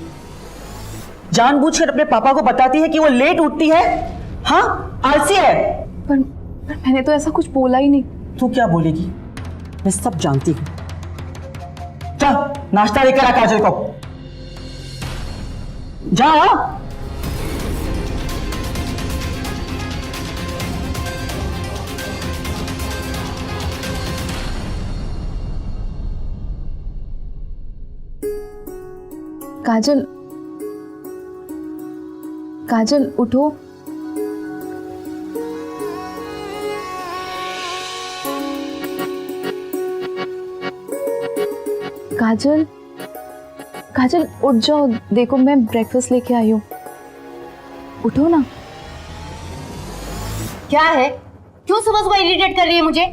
जानबूझकर अपने पापा को बताती है कि वो लेट उठती है। हाँ, आलसी है। पर मैंने तो ऐसा कुछ बोला ही नहीं। तू क्या बोलेगी? मैं सब जानती हूँ। चल नाश्ता लेकर आ काजल को। जा। काजल, काजल उठो। काजल, काजल उठ जाओ, देखो मैं ब्रेकफास्ट लेके आई हूँ, उठो ना। क्या है? क्यों सुबह सुबह इरिटेट कर रही है मुझे?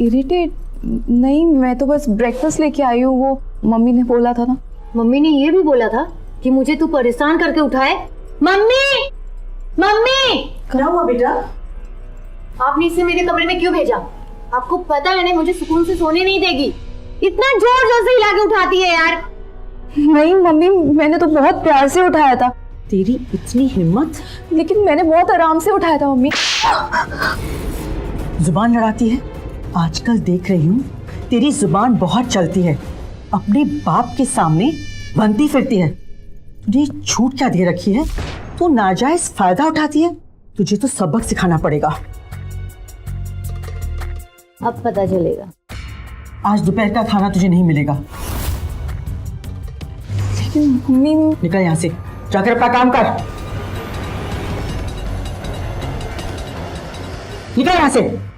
इरिटेट नहीं, मैं तो बस ब्रेकफास्ट लेके आई हूँ, वो मम्मी ने बोला था ना। मम्मी ने ये भी बोला था कि मुझे तू परेशान करके उठाए। मम्मी, मम्मी, क्या हुआ बेटा? आपने इसे मेरे कमरे में क्यों भेजा? आपको पता है ना मुझे सुकून से सोने नहीं देगी। इतना जोर जोर से हिला के उठाती है यार। नहीं मम्मी, मैंने तो बहुत प्यार से उठाया था। तेरी इतनी हिम्मत! लेकिन मैंने बहुत आराम से उठाया था मम्मी। जुबान लड़ाती है। आजकल देख रही हूँ तेरी जुबान बहुत चलती है, अपने बाप के सामने बनती फिरती है। तुझे छूट क्या दे रखी है? तू नाजायज फायदा उठाती है। तुझे तो सबक सिखाना पड़ेगा। अब पता चलेगा। आज दोपहर का खाना तुझे नहीं मिलेगा। लेकिन मम्मी, निकल यहाँ से, जाकर अपना काम कर। निकल यहाँ से।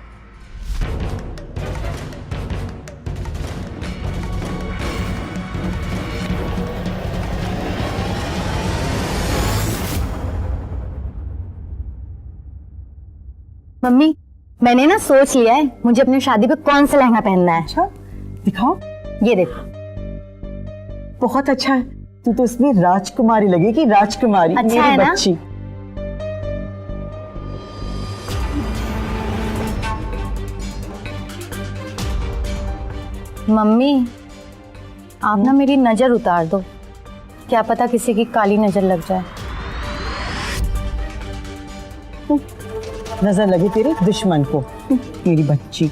मम्मी, मैंने ना सोच लिया है मुझे अपनी शादी पे कौन सा लहंगा पहनना है। अच्छा, दिखाओ। ये देखो। बहुत अच्छा है। तू तो इसमें राजकुमारी लगेगी, राजकुमारी। अच्छा मेरी है ना? बच्ची। मम्मी, आप ना मेरी नजर उतार दो, क्या पता किसी की काली नजर लग जाए। नजर लगी तेरे दुश्मन को, मेरी बच्ची।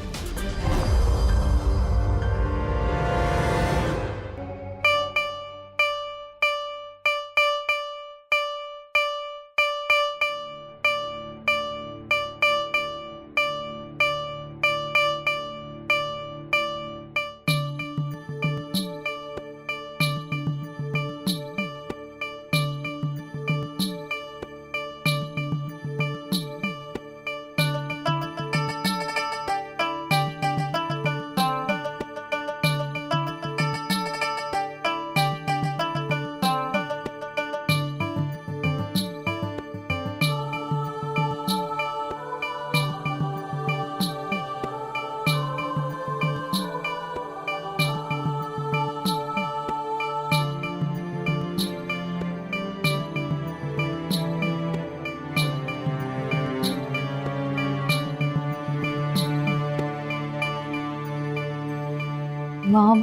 माँ,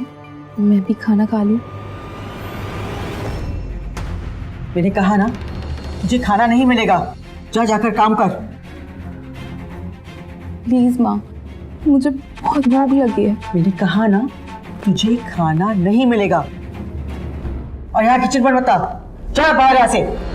मैं भी खाना खा लूं? मैंने कहा ना, तुझे खाना नहीं मिलेगा। जा, जाकर काम कर। प्लीज माँ, मुझे बहुत भूख लगी है। मैंने कहा ना, तुझे खाना नहीं मिलेगा। और यहाँ किचन पर मत आ। जा बाहर यहाँ से।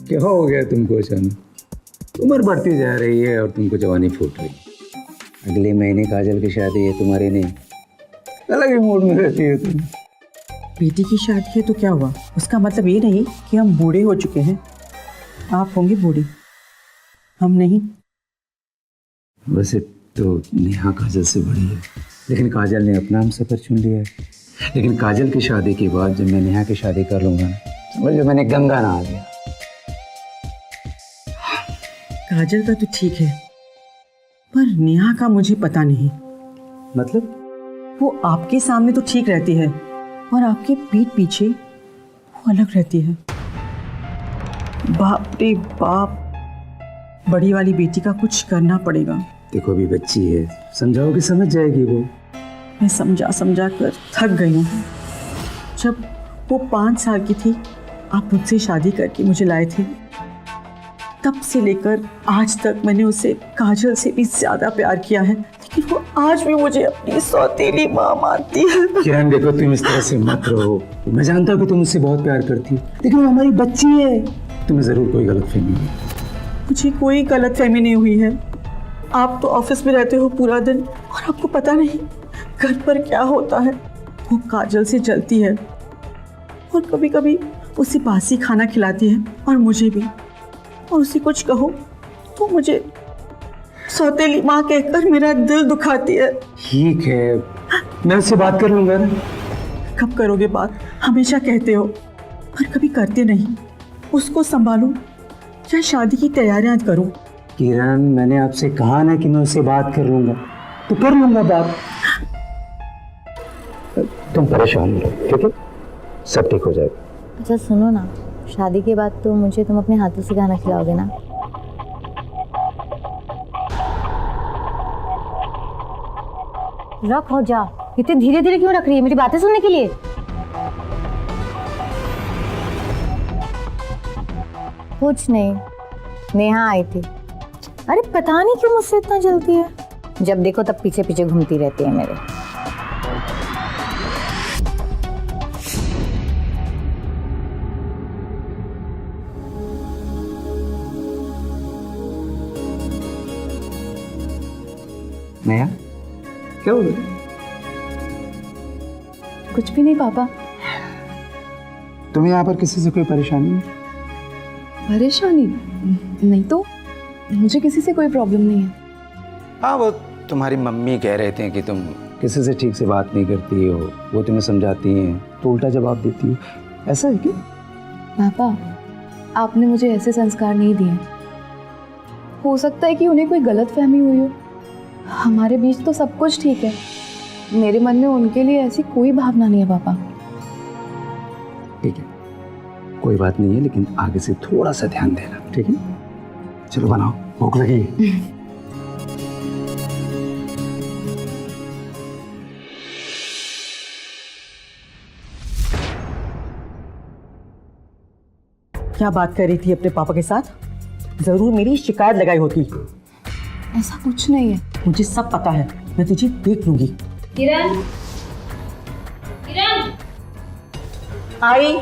क्या हो गया तुमको अचानक? उम्र बढ़ती जा रही है और तुमको जवानी फूट रही। अगले महीने काजल की शादी है, तुम्हारी नहीं। अलग ही मूड में रहती है तुम। बेटी की शादी है तो क्या हुआ? उसका मतलब ये नहीं कि हम बूढ़े हो चुके हैं। आप होंगे बूढ़े, हम नहीं। वैसे तो नेहा काजल से बड़ी है, लेकिन काजल ने अपना हम सफर चुन लिया है। लेकिन काजल की शादी के बाद जब मैं नेहा की शादी कर लूंगा ना, समझ लो मैंने गंगा नहा लिया। काजल का तो ठीक है, पर नेहा का मुझे पता नहीं। मतलब? वो आपके सामने तो ठीक रहती है और आपके पीठ पीछे वो अलग रहती है। बाप रे बाप, बड़ी वाली बेटी का कुछ करना पड़ेगा। देखो अभी बच्ची है, समझाओगे समझ जाएगी वो। मैं समझा समझा कर थक गई हूँ। जब वो 5 साल की थी, आप मुझसे शादी करके मुझे लाए थे। तब से लेकर आज तक मैंने उसे काजल से भी ज्यादा प्यार किया है, लेकिन लेकिन वो आज भी मुझे अपनी सौतेली माँ मानती है। किरण देखो, तुम इस तरह से मत रहो। मैं जानता हूँ कि तुम मुझसे बहुत प्यार करती हो, लेकिन वो हमारी बच्ची है। तुम्हें जरूर कोई गलतफहमी हुई। मुझे कोई गलतफहमी नहीं हुई है। आप तो ऑफिस में रहते हो पूरा दिन और आपको पता नहीं घर पर क्या होता है। वो काजल से जलती है और कभी कभी उसे बासी खाना खिलाती है और मुझे भी। और उसे कुछ कहो तो मुझे सौतेली माँ कहकर मेरा दिल दुखाती है। ठीक है, मैं उससे बात कर लूंगा ना। कब करोगे बात? हमेशा कहते हो पर कभी करते नहीं। उसको संभालूं या शादी की तैयारियां करूं? किरण, मैंने आपसे कहा ना कि मैं उससे बात कर लूंगा, तो कर लूंगा बात। तुम परेशान मत हो, ठीक है? सब ठीक हो जाएगा। अच्छा सुनो ना, शादी के बाद तो मुझे तुम अपने हाथों से खाना खिलाओगे ना? रख हो जा। इतने धीरे धीरे क्यों रख रही है? मेरी बातें सुनने के लिए? कुछ नहीं, नेहा आई थी। अरे पता नहीं क्यों मुझसे इतना जलती है। जब देखो तब पीछे पीछे घूमती रहती है मेरे। नया क्या हो गया? कुछ भी नहीं पापा। तुम्हें यहाँ पर किसी से कोई परेशानी है? परेशानी नहीं तो, मुझे किसी से कोई प्रॉब्लम नहीं है। हाँ, वो तुम्हारी मम्मी कह रहे थे कि तुम किसी से ठीक से बात नहीं करती हो, वो तुम्हें समझाती हैं तो उल्टा जवाब देती हो। ऐसा है क्या? पापा, आपने मुझे ऐसे संस्कार नहीं दिए। हो सकता है कि उन्हें कोई गलत फहमी हुई हो। हमारे बीच तो सब कुछ ठीक है। मेरे मन में उनके लिए ऐसी कोई भावना नहीं है पापा। ठीक है, कोई बात नहीं है, लेकिन आगे से थोड़ा सा ध्यान देना, ठीक है? चलो बनाओ, भूख लगी है। क्या बात कर रही थी अपने पापा के साथ? जरूर मेरी शिकायत लगाई होती। ऐसा कुछ नहीं है। मुझे सब पता है, मैं तुझे देख लूंगी। किरण, किरण, आई।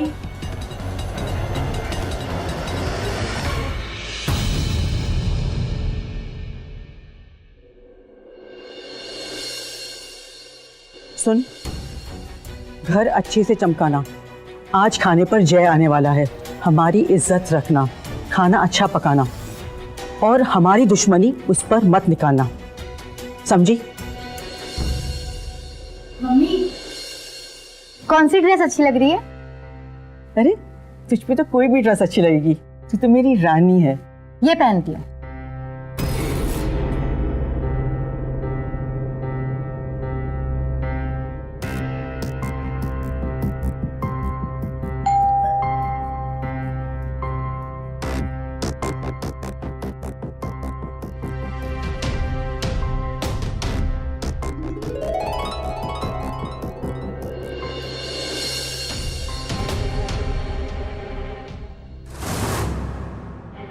सुन, घर अच्छे से चमकाना। आज खाने पर जय आने वाला है। हमारी इज्जत रखना, खाना अच्छा पकाना और हमारी दुश्मनी उस पर मत निकालना, समझी? मम्मी, कौन सी ड्रेस अच्छी लग रही है? अरे तुझ पे तो कोई भी ड्रेस अच्छी लगेगी, तू तो मेरी रानी है। ये पहनती है।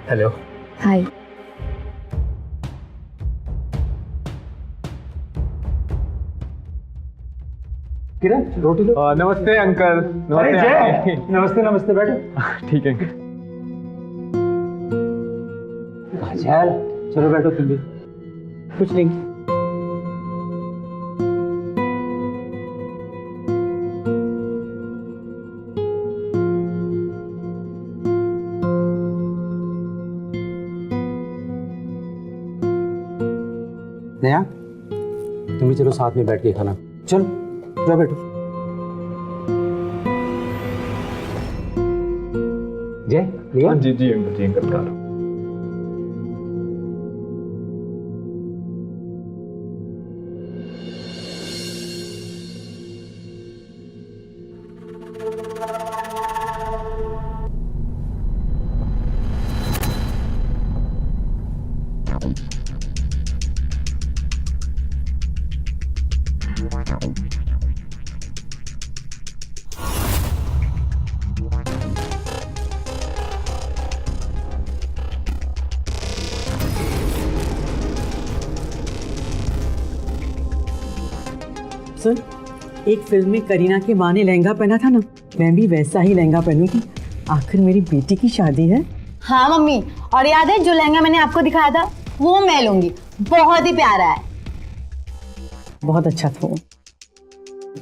हेलो। हाय। किरण, रोटी लो। नमस्ते अंकल। अरे नमस्ते जय, आंटी। नमस्ते नमस्ते, बैठो। ठीक है। काजल, चलो बैठो तुम भी। कुछ नहीं। नया, तुम भी चलो साथ में बैठ के खाना। चलो जाओ बैठो। जय, लिया? जी जी अंकल, जी अंकल का। सुन, एक फिल्म में करीना की माँ ने लहंगा पहना था ना, मैं भी वैसा ही लहंगा पहनूंगी। आखिर मेरी बेटी की शादी है। हाँ मम्मी, और याद है जो लहंगा मैंने आपको दिखाया था वो मैं लूंगी, बहुत ही प्यारा है। बहुत अच्छा था वो।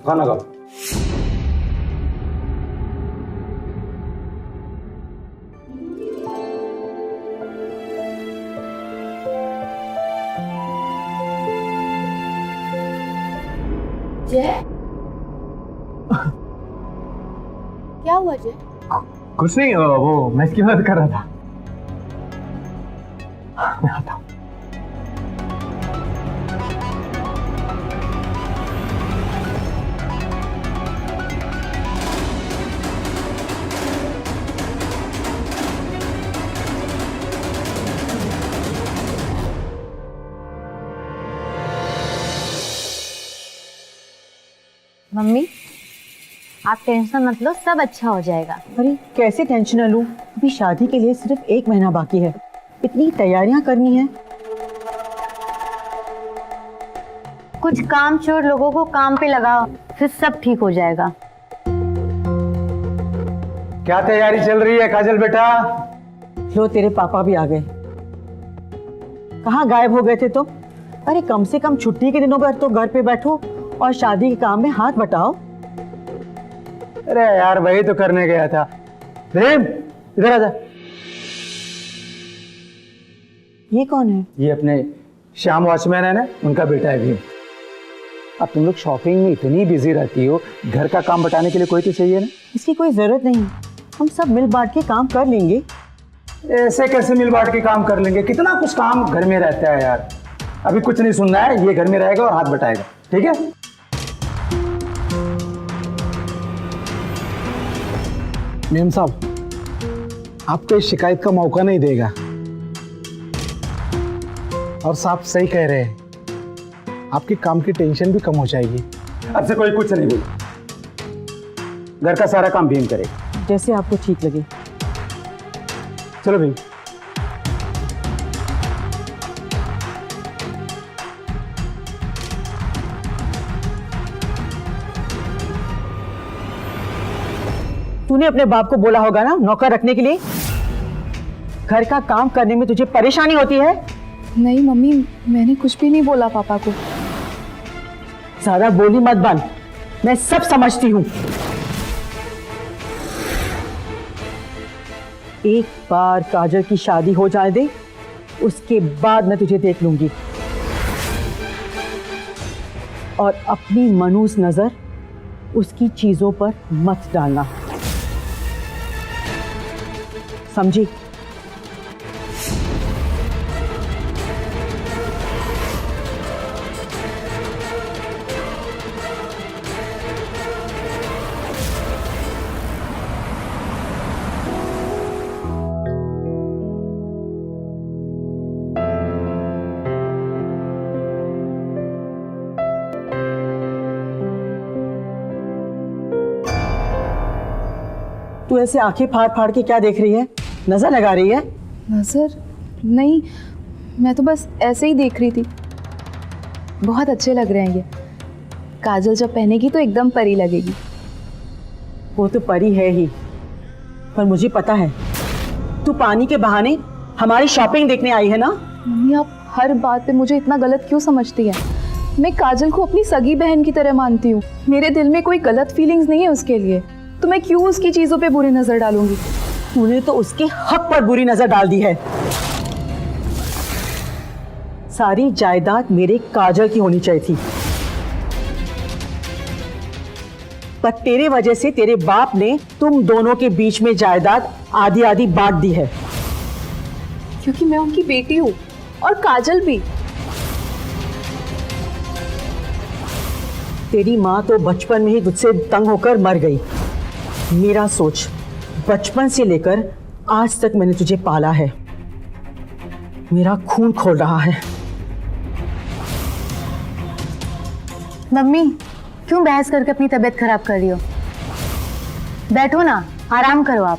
खाना खाओ। जय, क्या हुआ जय? कुछ नहीं, वो मैं इसकी मदद कर रहा था। मैं आता हूँ। मम्मी आप टेंशन मत लो, सब अच्छा हो जाएगा। अरे कैसे टेंशन न लूं, अभी शादी के लिए सिर्फ 1 महीना बाकी है, इतनी तैयारियां करनी है। कुछ काम चोर लोगों को काम पे लगाओ, फिर सब ठीक हो जाएगा। क्या तैयारी चल रही है काजल बेटा? लो तेरे पापा भी आ गए। कहाँ गायब हो गए थे तुम? अरे कम से कम छुट्टी के दिनों पर तो घर पे बैठो और शादी के काम में हाथ बटाओ। अरे यार वही तो करने गया था। प्रेम इधर आजा। ये कौन है? ये अपने श्याम वॉचमैन है ना, उनका बेटा है भीम। अब तुम लोग शॉपिंग में इतनी बिजी रहती हो, घर का काम बटाने के लिए कोई तो चाहिए ना। इसकी कोई जरूरत नहीं, हम सब मिल बांट के काम कर लेंगे। ऐसे कैसे मिल बांट के काम कर लेंगे? कितना कुछ काम घर में रहता है यार। अभी कुछ नहीं सुनना है, ये घर में रहेगा और हाथ बटाएगा, ठीक है? मेम साहब आपको इस शिकायत का मौका नहीं देगा, और साहब सही कह रहे हैं, आपके काम की टेंशन भी कम हो जाएगी। अब से कोई कुछ नहीं बोले, घर का सारा काम भीम करेगा। जैसे आपको ठीक लगे। चलो भीम। तूने अपने बाप को बोला होगा ना नौकर रखने के लिए? घर का काम करने में तुझे परेशानी होती है? नहीं मम्मी, मैंने कुछ भी नहीं बोला पापा को। ज्यादा बोली मत बन, मैं सब समझती हूँ। एक बार काजल की शादी हो जाए दे, उसके बाद मैं तुझे देख लूंगी। और अपनी मनूस नजर उसकी चीजों पर मत डालना, समझी? तू ऐसे आंखें फाड़ फाड़ के क्या देख रही है? नजर लगा रही है? नजर नहीं, मैं तो बस ऐसे ही देख रही थी। बहुत अच्छे लग रहे हैं ये। काजल जब पहनेगी तो एकदम परी लगेगी। वो तो परी है ही, पर मुझे पता है तू पानी के बहाने हमारी शॉपिंग देखने आई है ना। मम्मी आप हर बात पे मुझे इतना गलत क्यों समझती है? मैं काजल को अपनी सगी बहन की तरह मानती हूँ। मेरे दिल में कोई गलत फीलिंग्स नहीं है उसके लिए, तो मैं क्यों उसकी चीजों पे बुरी नजर डालूंगी? तूने तो उसके हक पर बुरी नजर डाल दी है। सारी जायदाद मेरे काजल की होनी चाहिए थी, पर तेरे वजह से तेरे बाप ने तुम दोनों के बीच में जायदाद आधी आधी बांट दी है। क्योंकि मैं उनकी बेटी हूँ और काजल भी। तेरी माँ तो बचपन में ही तुझसे तंग होकर मर गई। मेरा सोच, बचपन से लेकर आज तक मैंने तुझे पाला है, मेरा खून खोल रहा है। मम्मी क्यों बहस करके अपनी तबीयत खराब कर रही हो? बैठो ना, आराम करो। आप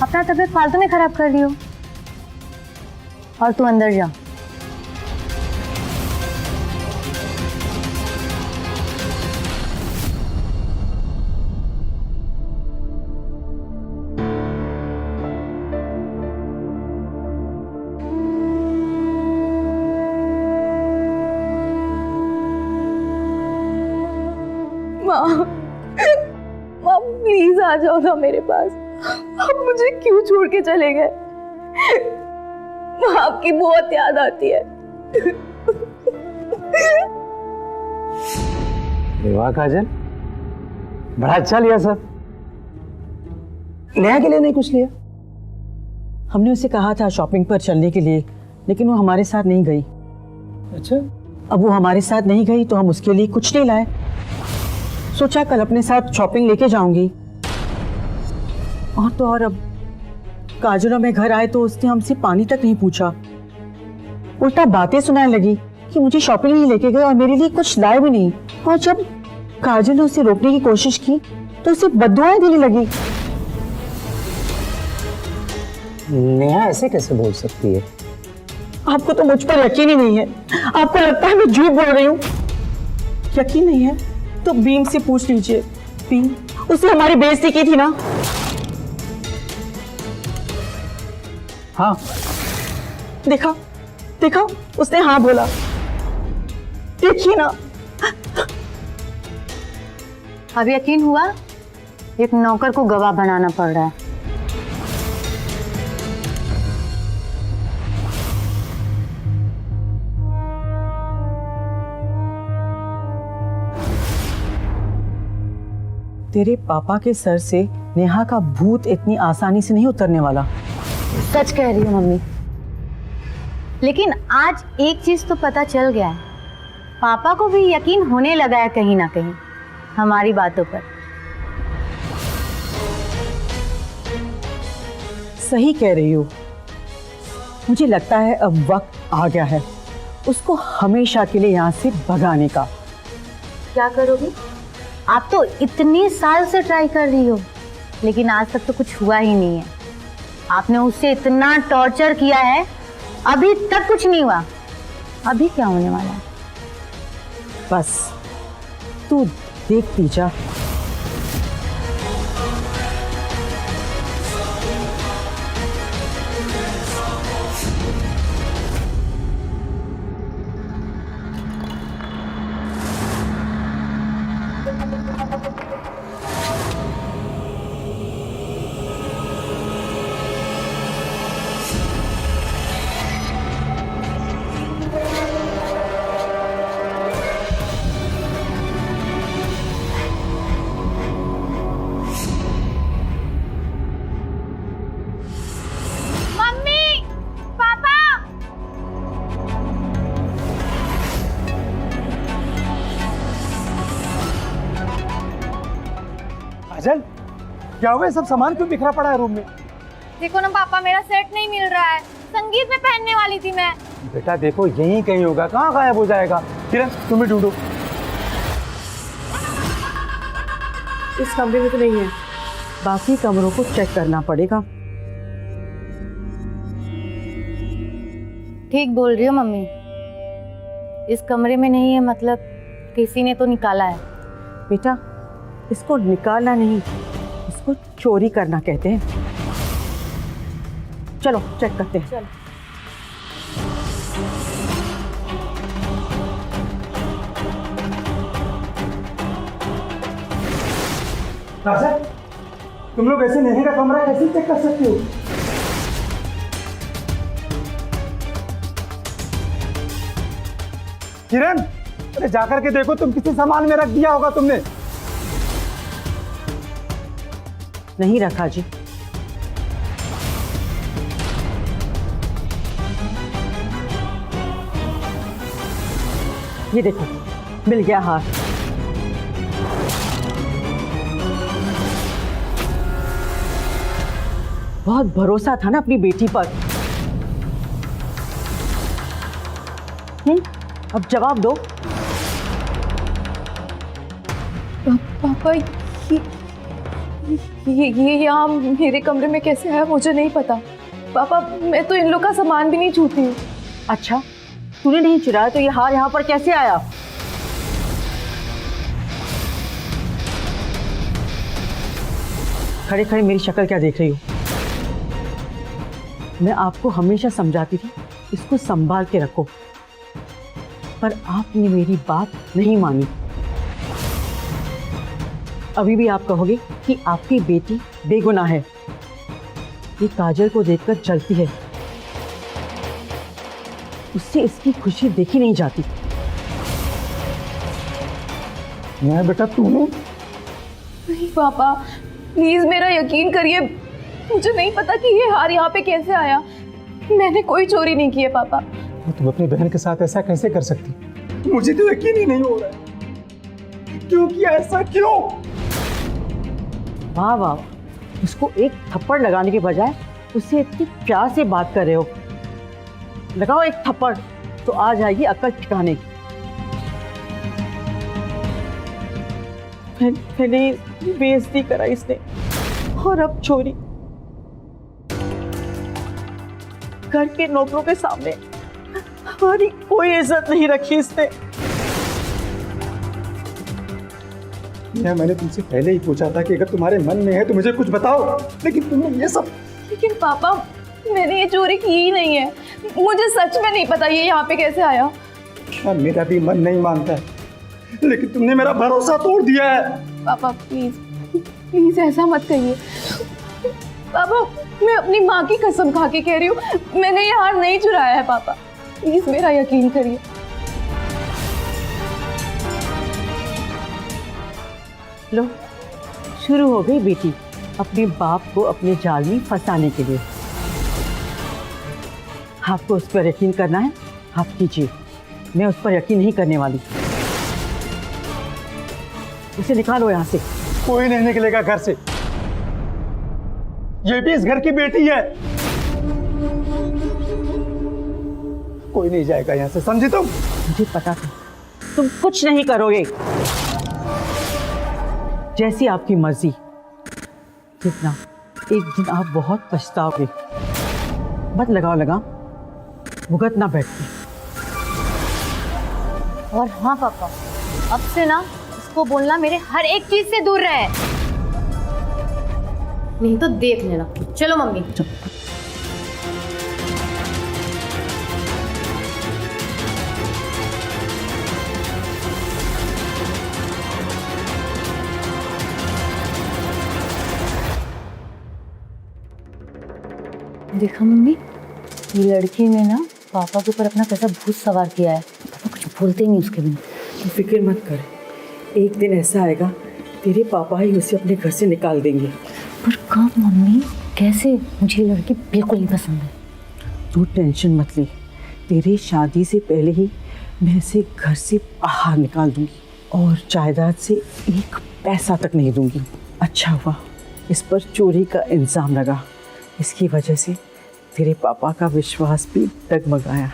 अपना तबीयत फालतू में खराब कर रही हो। और तू अंदर जा। आ जाओ ना मेरे पास। आप मुझे क्यों छोड़ के चले गए? आपकी बहुत याद आती है। वाह काजल, बड़ा अच्छा लिया सब। नेहा के लिए नहीं कुछ लिया? हमने उसे कहा था शॉपिंग पर चलने के लिए, लेकिन वो हमारे साथ नहीं गई। अच्छा, अब वो हमारे साथ नहीं गई तो हम उसके लिए कुछ नहीं लाए। सोचा कल अपने साथ शॉपिंग लेके जाऊंगी। और तो और, अब काजल और मैं घर आए तो उसने हमसे पानी तक नहीं पूछा, उल्टा बातें सुनाने लगी कि मुझे शॉपिंग नहीं लेके गए और मेरे लिए कुछ लाए भी नहीं। और जब काजल ने उसे रोकने की कोशिश की तो उसे बद्दुआएं देने लगी। नेहा ऐसे कैसे बोल सकती है? आपको तो मुझ पर यकीन ही नहीं है। आपको लगता है मैं झूठ बोल रही हूँ। यकीन नहीं है तो बीम से पूछ लीजिए। बीम, उसने हमारी बेइज्जती की थी ना। हाँ, देखा देखा, उसने हाँ बोला। देखिए ना। अब यकीन हुआ? एक नौकर को गवाह बनाना पड़ रहा है। तेरे पापा के सर से नेहा का भूत इतनी आसानी से नहीं उतरने वाला। सच कह रही हूँ मम्मी, लेकिन आज एक चीज तो पता चल गया है, पापा को भी यकीन होने लगा है कहीं ना कहीं हमारी बातों पर। सही कह रही हो। मुझे लगता है अब वक्त आ गया है उसको हमेशा के लिए यहाँ से भगाने का। क्या करोगी? आप तो इतने साल से ट्राई कर रही हो, लेकिन आज तक तो कुछ हुआ ही नहीं है। आपने उससे इतना टॉर्चर किया है, अभी तक कुछ नहीं हुआ। अभी क्या होने वाला है? बस तू देखती जा। काजल, क्या हुआ? सब सामान क्यों बिखरा पड़ा है रूम में? देखो ना पापा, मेरा सेट नहीं मिल रहा है। संगीत में पहनने वाली थी मैं। बेटा देखो, यहीं कहीं होगा, कहाँ गायब हो जाएगा? किरण, तुम ही ढूंढो। इस कमरे में तो नहीं है, बाकी कमरों को चेक करना पड़ेगा। ठीक बोल रही हो मम्मी, इस कमरे में नहीं है मतलब किसी ने तो निकाला है। बेटा, इसको निकालना नहीं, इसको चोरी करना कहते हैं। चलो चेक करते हैं। चलो। काजल, तुम लोग ऐसे नेहा का कमरा कैसे चेक कर सकते हो? किरण, अरे जाकर के देखो, तुम किसी सामान में रख दिया होगा तुमने। नहीं रखा जी। ये देखो, मिल गया हार। बहुत भरोसा था ना अपनी बेटी पर। अब जवाब दो। पापा, ये यहाँ मेरे कमरे में कैसे आया मुझे नहीं पता। पापा, मैं तो इन लोग का सामान भी नहीं छूती हूँ। अच्छा, तूने नहीं चुराया तो ये हार यहाँ पर कैसे आया? खड़े खड़े मेरी शक्ल क्या देख रही हो? मैं आपको हमेशा समझाती थी इसको संभाल के रखो, पर आपने मेरी बात नहीं मानी। अभी भी आप कहोगे कि आपकी बेटी बेगुनाह है। ये काजल को देखकर जलती है, उससे इसकी खुशी देखी नहीं जाती। मैं बेटा तूने नहीं पापा, प्लीज मेरा यकीन करिए, मुझे नहीं पता कि ये हार यहाँ पे कैसे आया। मैंने कोई चोरी नहीं की है पापा। तुम अपनी बहन के साथ ऐसा कैसे कर सकती? मुझे तो यकीन ही नहीं हो रहा है। क्यों किया ऐसा, क्यों? वाह वाह, उसको एक थप्पड़ लगाने के बजाय उससे इतनी प्यार से बात कर रहे हो। लगाओ एक थप्पड़ तो आ जाएगी अक्ल ठिकाने। पहले बेइज्जती करा इसने और अब चोरी। घर के नौकरों के सामने हमारी कोई इज्जत नहीं रखी इसने। मैंने तुमसे पहले ही पूछा था कि अगर तुम्हारे मन में है तो मुझे कुछ बताओ, लेकिन तुमने ये सब। लेकिन पापा, मैंने ये चोरी की ही नहीं है। मुझे सच में नहीं पता ये यहाँ पे कैसे आया। मेरा भी मन नहीं मानता है, लेकिन तुमने मेरा भरोसा तोड़ दिया है। पापा प्लीज प्लीज ऐसा मत कहिए। पापा, मैं अपनी माँ की कसम खा के कह रही हूँ, मैंने ये हार नहीं चुराया है। पापा प्लीज मेरा यकीन करिए। लो, शुरू हो गई बेटी अपने बाप को अपने जाल में फंसाने के लिए। आपको उस पर यकीन करना है, आप कीजिए। मैं उस पर यकीन नहीं करने वाली। उसे निकालो यहाँ से। कोई नहीं निकलेगा घर से। ये भी इस घर की बेटी है। कोई नहीं जाएगा यहाँ से, समझी तुम? मुझे पता था तुम कुछ नहीं करोगे। जैसी आपकी मर्जी। कितना एक दिन आप बहुत पछताओगे। मत लगाओ लगाम, भुगत ना बैठती। और हाँ पापा, अब से ना इसको बोलना मेरे हर एक चीज से दूर रहे, नहीं तो देख लेना। चलो मम्मी। देखा मम्मी, ये लड़की ने ना पापा के ऊपर अपना कैसा भूत सवार किया है। पापा कुछ बोलते ही नहीं उसके बिना। तू फिक्र मत कर, एक दिन ऐसा आएगा तेरे पापा ही उसे अपने घर से निकाल देंगे। पर कब मम्मी, कैसे? मुझे ये लड़की बिल्कुल नहीं पसंद है। तू टेंशन मत ले, तेरी शादी से पहले ही मैं इसे घर से बाहर निकाल दूंगी और जायदाद से एक पैसा तक नहीं दूंगी। अच्छा हुआ इस पर चोरी का इल्जाम लगा, इसकी वजह से तेरे पापा का विश्वास भी डगमगाया।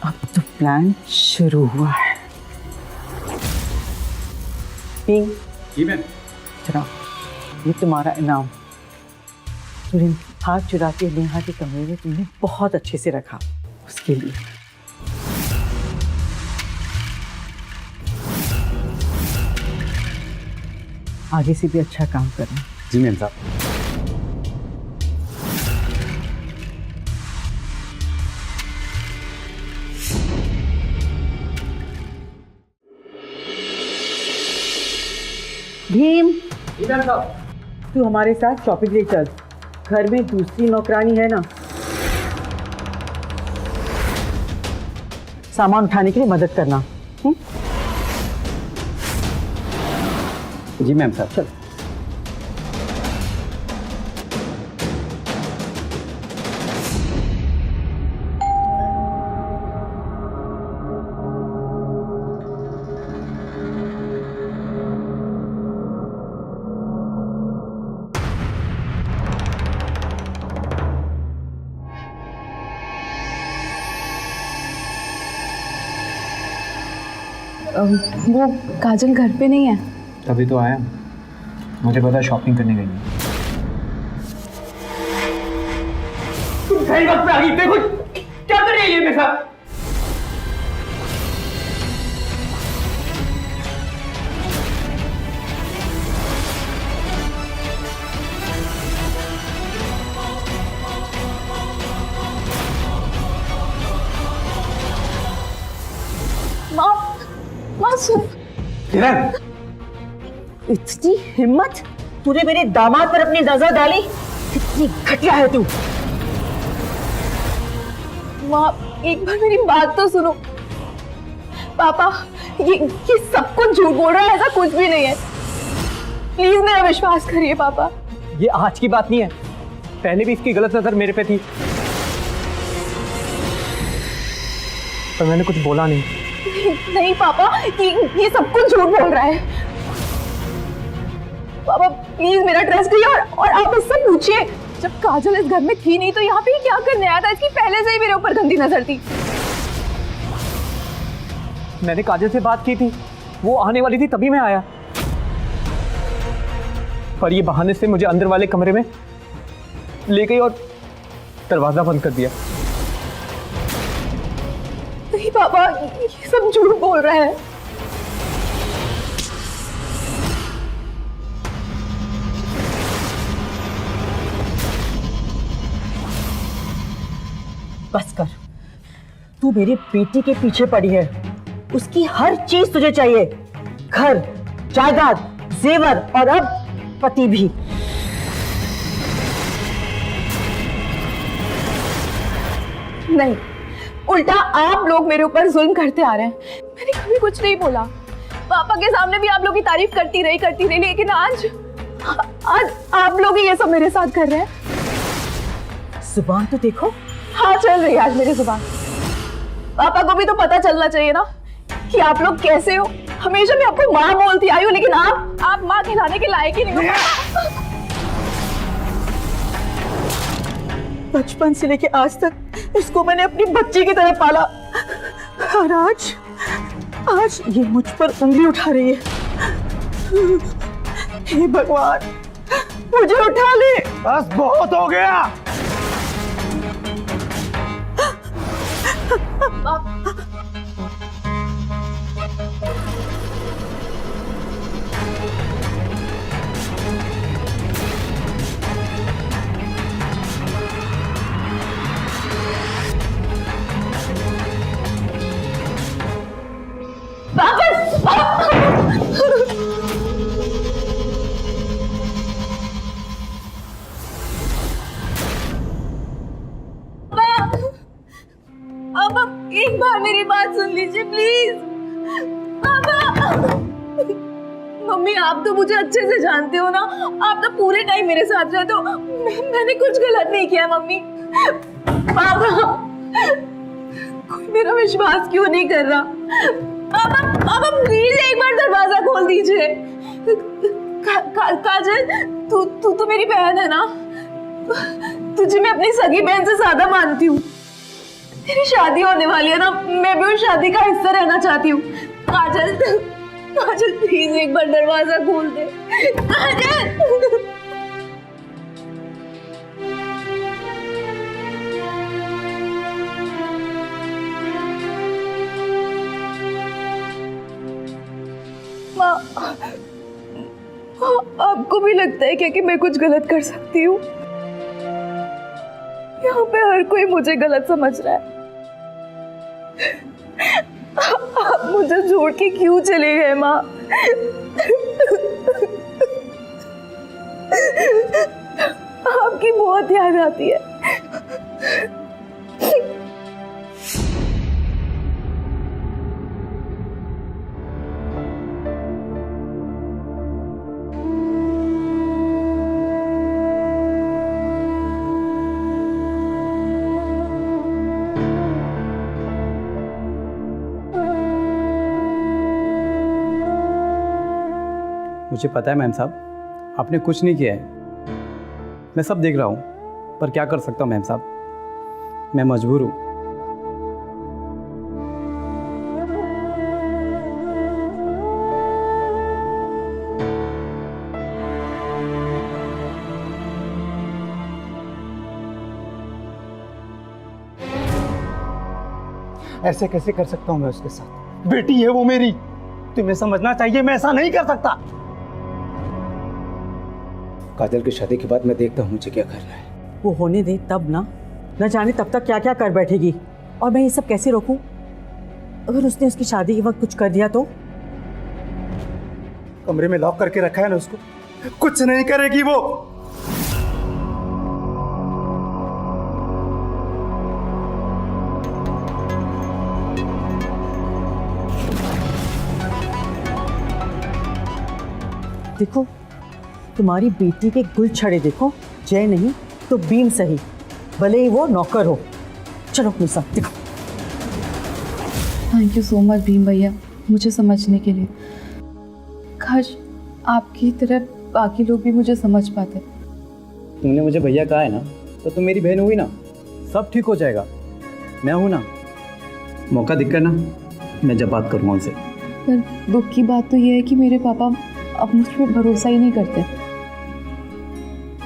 अब तो प्लान शुरू हुआ है। जी मैम। चलो, ये तुम्हारा इनाम। तुरंत हाथ चुरा के नेहा के कमरे में तुमने बहुत अच्छे से रखा, उसके लिए। आगे से भी अच्छा काम करना। जी मैम साहब। भीम, तू हमारे साथ शॉपिंग ले चल। घर में दूसरी नौकरानी है ना, सामान उठाने के लिए मदद करना। जी मैम साहब। चल। वो काजल घर पे नहीं है। तभी तो आया, मुझे पता शॉपिंग करने गई है। तुम सही वक्त पे आ गई। देखो क्या कर रही है ये मेरे साथ। माँ सुन। किरण, इतनी हिम्मत, तूने मेरे दामाद पर अपनी नजर डाली? कितनी घटिया है तू। माँ एक बार मेरी बात तो सुनो। पापा ये सब कुछ झूठ बोल रहा है, ऐसा कुछ भी नहीं है। प्लीज मेरा विश्वास करिए पापा। ये आज की बात नहीं है, पहले भी इसकी गलत नजर मेरे पे थी, पर मैंने कुछ बोला नहीं। नहीं पापा, ये सब कुछ झूठ बोल रहा है। पापा प्लीज मेरा ट्रस्ट करिए और आप इससे पूछिए, जब काजल इस घर में थी नहीं तो यहाँ पे क्या करने आया था? इसकी पहले से ही मेरे ऊपर गंदी नजर थी। मैंने काजल से बात की थी, वो आने वाली थी तभी मैं आया, पर ये बहाने से मुझे अंदर वाले कमरे में ले गई और दरवाजा बंद कर दिया। नहीं पापा, ये सब झूठ बोल रहा है। बस कर, तू मेरी बेटी के पीछे पड़ी है, उसकी हर चीज तुझे चाहिए, घर, जायदाद, जेवर और अब पति भी। नहीं, उल्टा आप लोग मेरे ऊपर जुल्म करते आ रहे हैं। मैंने कभी कुछ नहीं बोला। पापा के सामने भी आप लोग की तारीफ करती रही, लेकिन आज आप लोग ही ये सब मेरे साथ कर रहे हैं। जुबान तो देखो। हाँ चल रही है आज मेरी जुबान। पापा को भी तो पता चलना चाहिए ना कि आप लोग कैसे हो। हमेशा मैं आपको माँ बोलती आई हूँ, लेकिन आप माँ खिलाने के लायक ही नहीं हो। बचपन से लेके आज तक इसको मैंने अपनी बच्ची की तरह पाला, और आज ये मुझ पर उंगली उठा रही है। हे भगवान, मुझे उठा ले। बस बहुत हो गया। अब एक बार मेरी बात सुन लीजिए प्लीज। पापा, मम्मी आप तो मुझे अच्छे से जानते हो ना, आप तो पूरे टाइम मेरे साथ रहते हो। मैंने कुछ गलत नहीं किया मम्मी। पापा कोई मेरा विश्वास क्यों नहीं कर रहा? पापा प्लीज एक बार दरवाजा खोल दीजिए। काजल तू तो मेरी बहन है ना, तुझे मैं अपनी सगी बहन से ज्यादा मानती हूँ। तेरी शादी होने वाली है ना, मैं भी उस शादी का हिस्सा रहना चाहती हूँ। काजल प्लीज एक बार दरवाजा खोल दे। काजल माँ, आपको भी लगता है क्या कि मैं कुछ गलत कर सकती हूँ? यहाँ पे हर कोई मुझे गलत समझ रहा है। आप मुझे छोड़ के क्यों चले गए माँ? आपकी बहुत याद आती है। मुझे पता है मैम साहब, आपने कुछ नहीं किया है, मैं सब देख रहा हूँ, पर क्या कर सकता हूँ मैम साहब, मैं मजबूर हूँ। ऐसे कैसे कर सकता हूँ मैं उसके साथ? बेटी है वो मेरी, तुम्हें समझना चाहिए, मैं ऐसा नहीं कर सकता। काजल की शादी के बाद मैं देखता हूँ मुझे क्या करना है। वो होने दे तब ना, न जाने तब तक क्या क्या कर बैठेगी, और मैं ये सब कैसे रोकूं? अगर उसने उसकी शादी के वक्त कुछ कर दिया तो? कमरे में लॉक करके रखा है ना उसको, कुछ नहीं करेगी वो। देखो तुम्हारी बेटी के गुल छड़े देखो, जय नहीं तो बीम सही, भले ही वो नौकर हो। चलो अपने साथ देखो। Thank you so much Bhim भैया मुझे समझने के लिए। काश आपकी तरह बाकी लोग भी मुझे समझ पाते। तुमने मुझे भैया कहा है ना, तो तुम मेरी बहन हुई ना, सब ठीक हो जाएगा। मैं हूं ना, मौका दिक्कत ना, मैं जब बात करूँगा उनसे। पर दुख की बात तो ये है कि मेरे पापा अब मुझ पर भरोसा ही नहीं करते।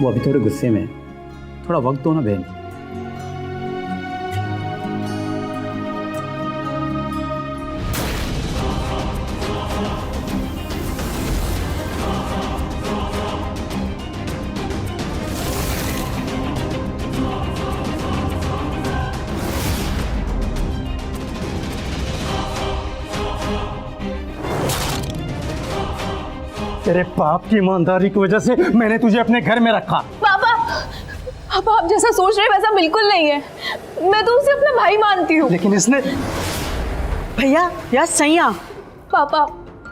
वो अभी थोड़े गुस्से में है, थोड़ा वक्त दो ना बहन। तेरे बाप की ईमानदारी की वजह से मैंने तुझे अपने घर में रखा। पापा पापा आप जैसा सोच रहे हैं वैसा बिल्कुल नहीं है। मैं तो उसे अपना भाई मानती हूँ। लेकिन इसने भैया या सैया। पापा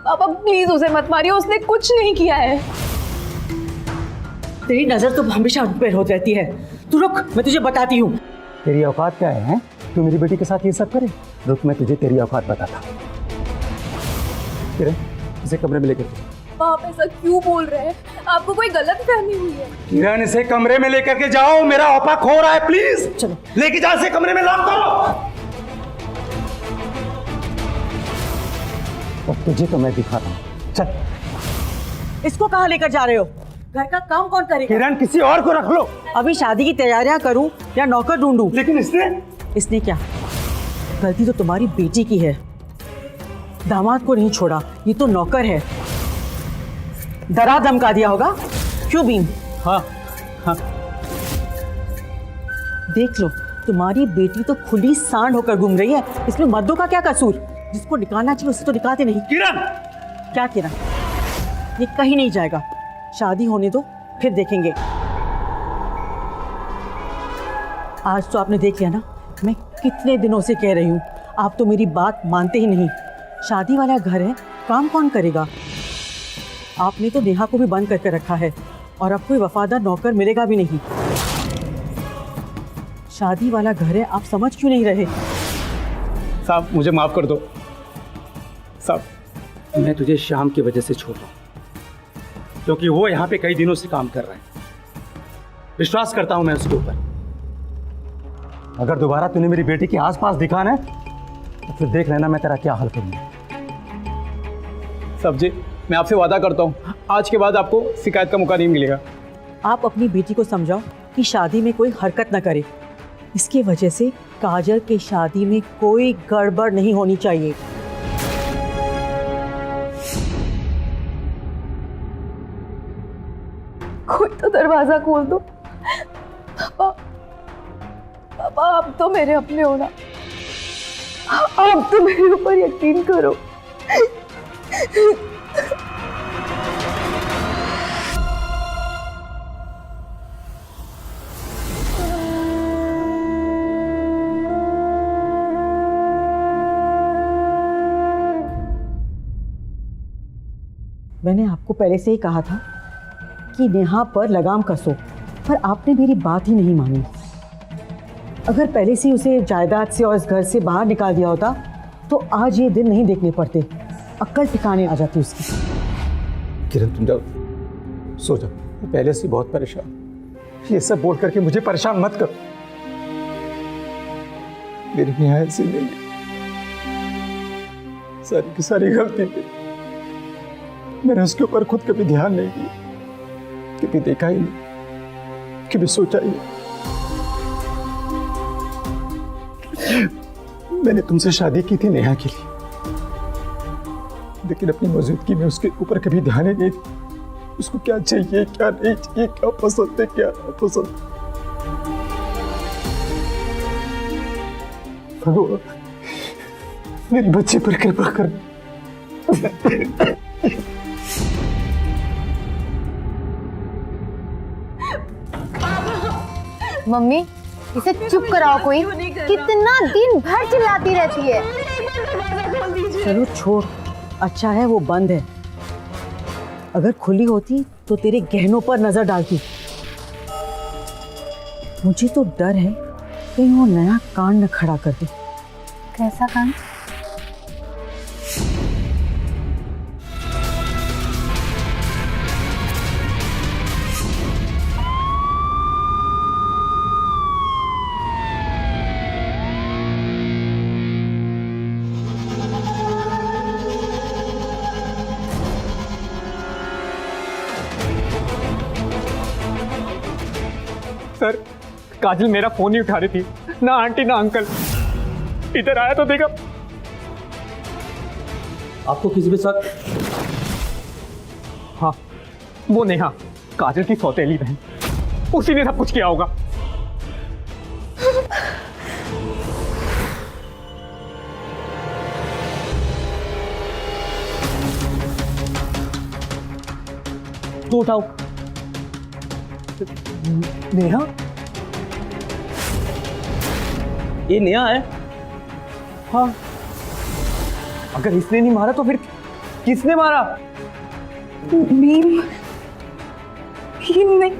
पापा प्लीज उसे मत मारिए, उसने कुछ नहीं किया है। तेरी नजर तो हमेशा उन पर होती रहती है। तू रुक, मैं तुझे बताती हूँ। तेरी औकात क्या है? तू मेरी बेटी के साथ ये सब करे? रुक, मैं तुझे तेरी औकात बताता। किरण, इसे कमरे में लेकर आप ऐसा क्यों बोल रहे हैं? आपको कोई गलत फहमी हुई है। किरण, इसे कमरे में लेकर के जाओ, मेरा औपा खो रहा है, प्लीज। चलो लेके जा इसे कमरे में, लॉक करो। अब तुझे तो मैं दिखाता हूँ, चल। इसको कहाँ लेकर जा रहे हो? घर का काम कौन करेगा? किरण, किसी और को रख लो। अभी शादी की तैयारियां करूं या नौकर ढूंढूं? लेकिन इसने क्या? गलती तो तुम्हारी बेटी की है। दामाद को नहीं छोड़ा, ये तो नौकर है। डरा धमका दिया होगा, क्यों भीम? हाँ हाँ। देख लो, तुम्हारी बेटी तो खुली सांड होकर घूम रही है। इसमें मर्दों का क्या कसूर? जिसको निकालना चाहिए उसे तो निकालते नहीं। किरण! क्या किरण? ये कहीं नहीं जाएगा। शादी होने दो, फिर देखेंगे। आज तो आपने देख लिया ना, मैं कितने दिनों से कह रही हूँ, आप तो मेरी बात मानते ही नहीं। शादी वाला घर है, काम कौन करेगा? आपने तो नेहा को भी बंद करके रखा है और अब कोई वफादार नौकर मिलेगा भी नहीं। शादी वाला घर है, आप समझ क्यों नहीं रहे? साहब, मुझे माफ कर दो। साहब, मैं तुझे शाम की वजह से छोड़ रहा हूँ, क्योंकि वो यहाँ पे कई दिनों से काम कर रहा है। विश्वास करता हूँ मैं उसके ऊपर। अगर दोबारा तूने मेरी बेटी के आसपास दिखा ना, तो फिर देख लेना मैं तेरा क्या हाल करूँगा। साहब जी, मैं आपसे वादा करता हूँ, आज के बाद आपको शिकायत का मौका नहीं मिलेगा। आप अपनी बेटी को समझाओ कि शादी में कोई हरकत न करे। इसकी वजह से काजल की शादी में कोई गड़बड़ नहीं होनी चाहिए। कोई तो दरवाजा खोल दो। पापा पापा आप तो मेरे अपने हो ना, आप तो मेरे ऊपर यकीन करो। मैंने आपको पहले से ही कहा था कि नेहा पर लगाम कसो, पर आपने मेरी बात ही नहीं मानी। अगर पहले से उसे जायदाद से और इस घर से बाहर निकाल दिया होता तो आज ये दिन नहीं देखने पड़ते, अक्ल ठिकाने आ जाती उसकी। किरण, तुम जाओ, सो जाओ। मैं पहले से बहुत परेशान। ये सब बोल करके मुझे परेशान मत करो। मेरी नेहा ऐसी नहीं है, सारी की सारी गलती थी। मैंने उसके ऊपर खुद कभी ध्यान नहीं दिया, कभी देखा ही नहीं, कभी सोचा ही नहीं। मैंने तुमसे शादी की थी नेहा के लिए, लेकिन अपनी मौजूदगी में उसके ऊपर कभी ध्यान ही नहीं दिया। उसको क्या चाहिए, क्या नहीं चाहिए, क्या पसंद है, क्या नापसंद। भगवान, मेरी बच्ची पर कृपा कर। मम्मी इसे चुप कराओ कोई, कितना दिन भर चिल्लाती रहती है। चलो छोड़, अच्छा है वो बंद है। अगर खुली होती तो तेरे गहनों पर नजर डालती। मुझे तो डर है कहीं वो नया कांड न खड़ा कर दे। कैसा कांड? सर, काजल मेरा फोन नहीं उठा रही थी, ना आंटी ना अंकल। इधर आया तो देखा। आपको किसी पे शक? हाँ, वो नेहा, काजल की सौतेली बहन, उसी ने सब कुछ किया होगा। तो उठाओ। नेहा? ये नेहा है? हाँ। अगर इसने नहीं मारा तो फिर किसने मारा? भीम नहीं।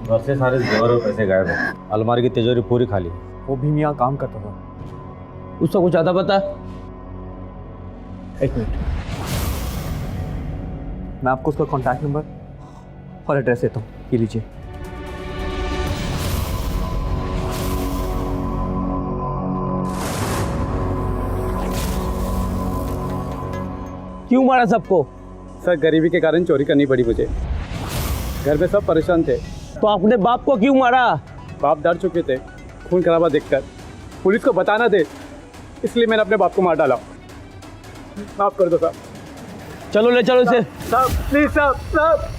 घर से सारे जेवर और पैसे गायब हैं। अलमारी की तिजोरी पूरी खाली। वो भी यहाँ काम करता था। उसका कुछ ज्यादा पता? एक मिनट, मैं आपको उसका कॉन्टैक्ट नंबर और एड्रेस देता हूँ, ये लीजिए। क्यों मारा सबको? सर, गरीबी के कारण चोरी करनी पड़ी मुझे। घर में सब परेशान थे। तो आपने बाप को क्यों मारा? बाप डर चुके थे खून खराबा देखकर, पुलिस को बताना दे, इसलिए मैंने अपने बाप को मार डाला। माफ कर दो साहब। चलो ले चलो इसे। साहब प्लीज, साहब साहब।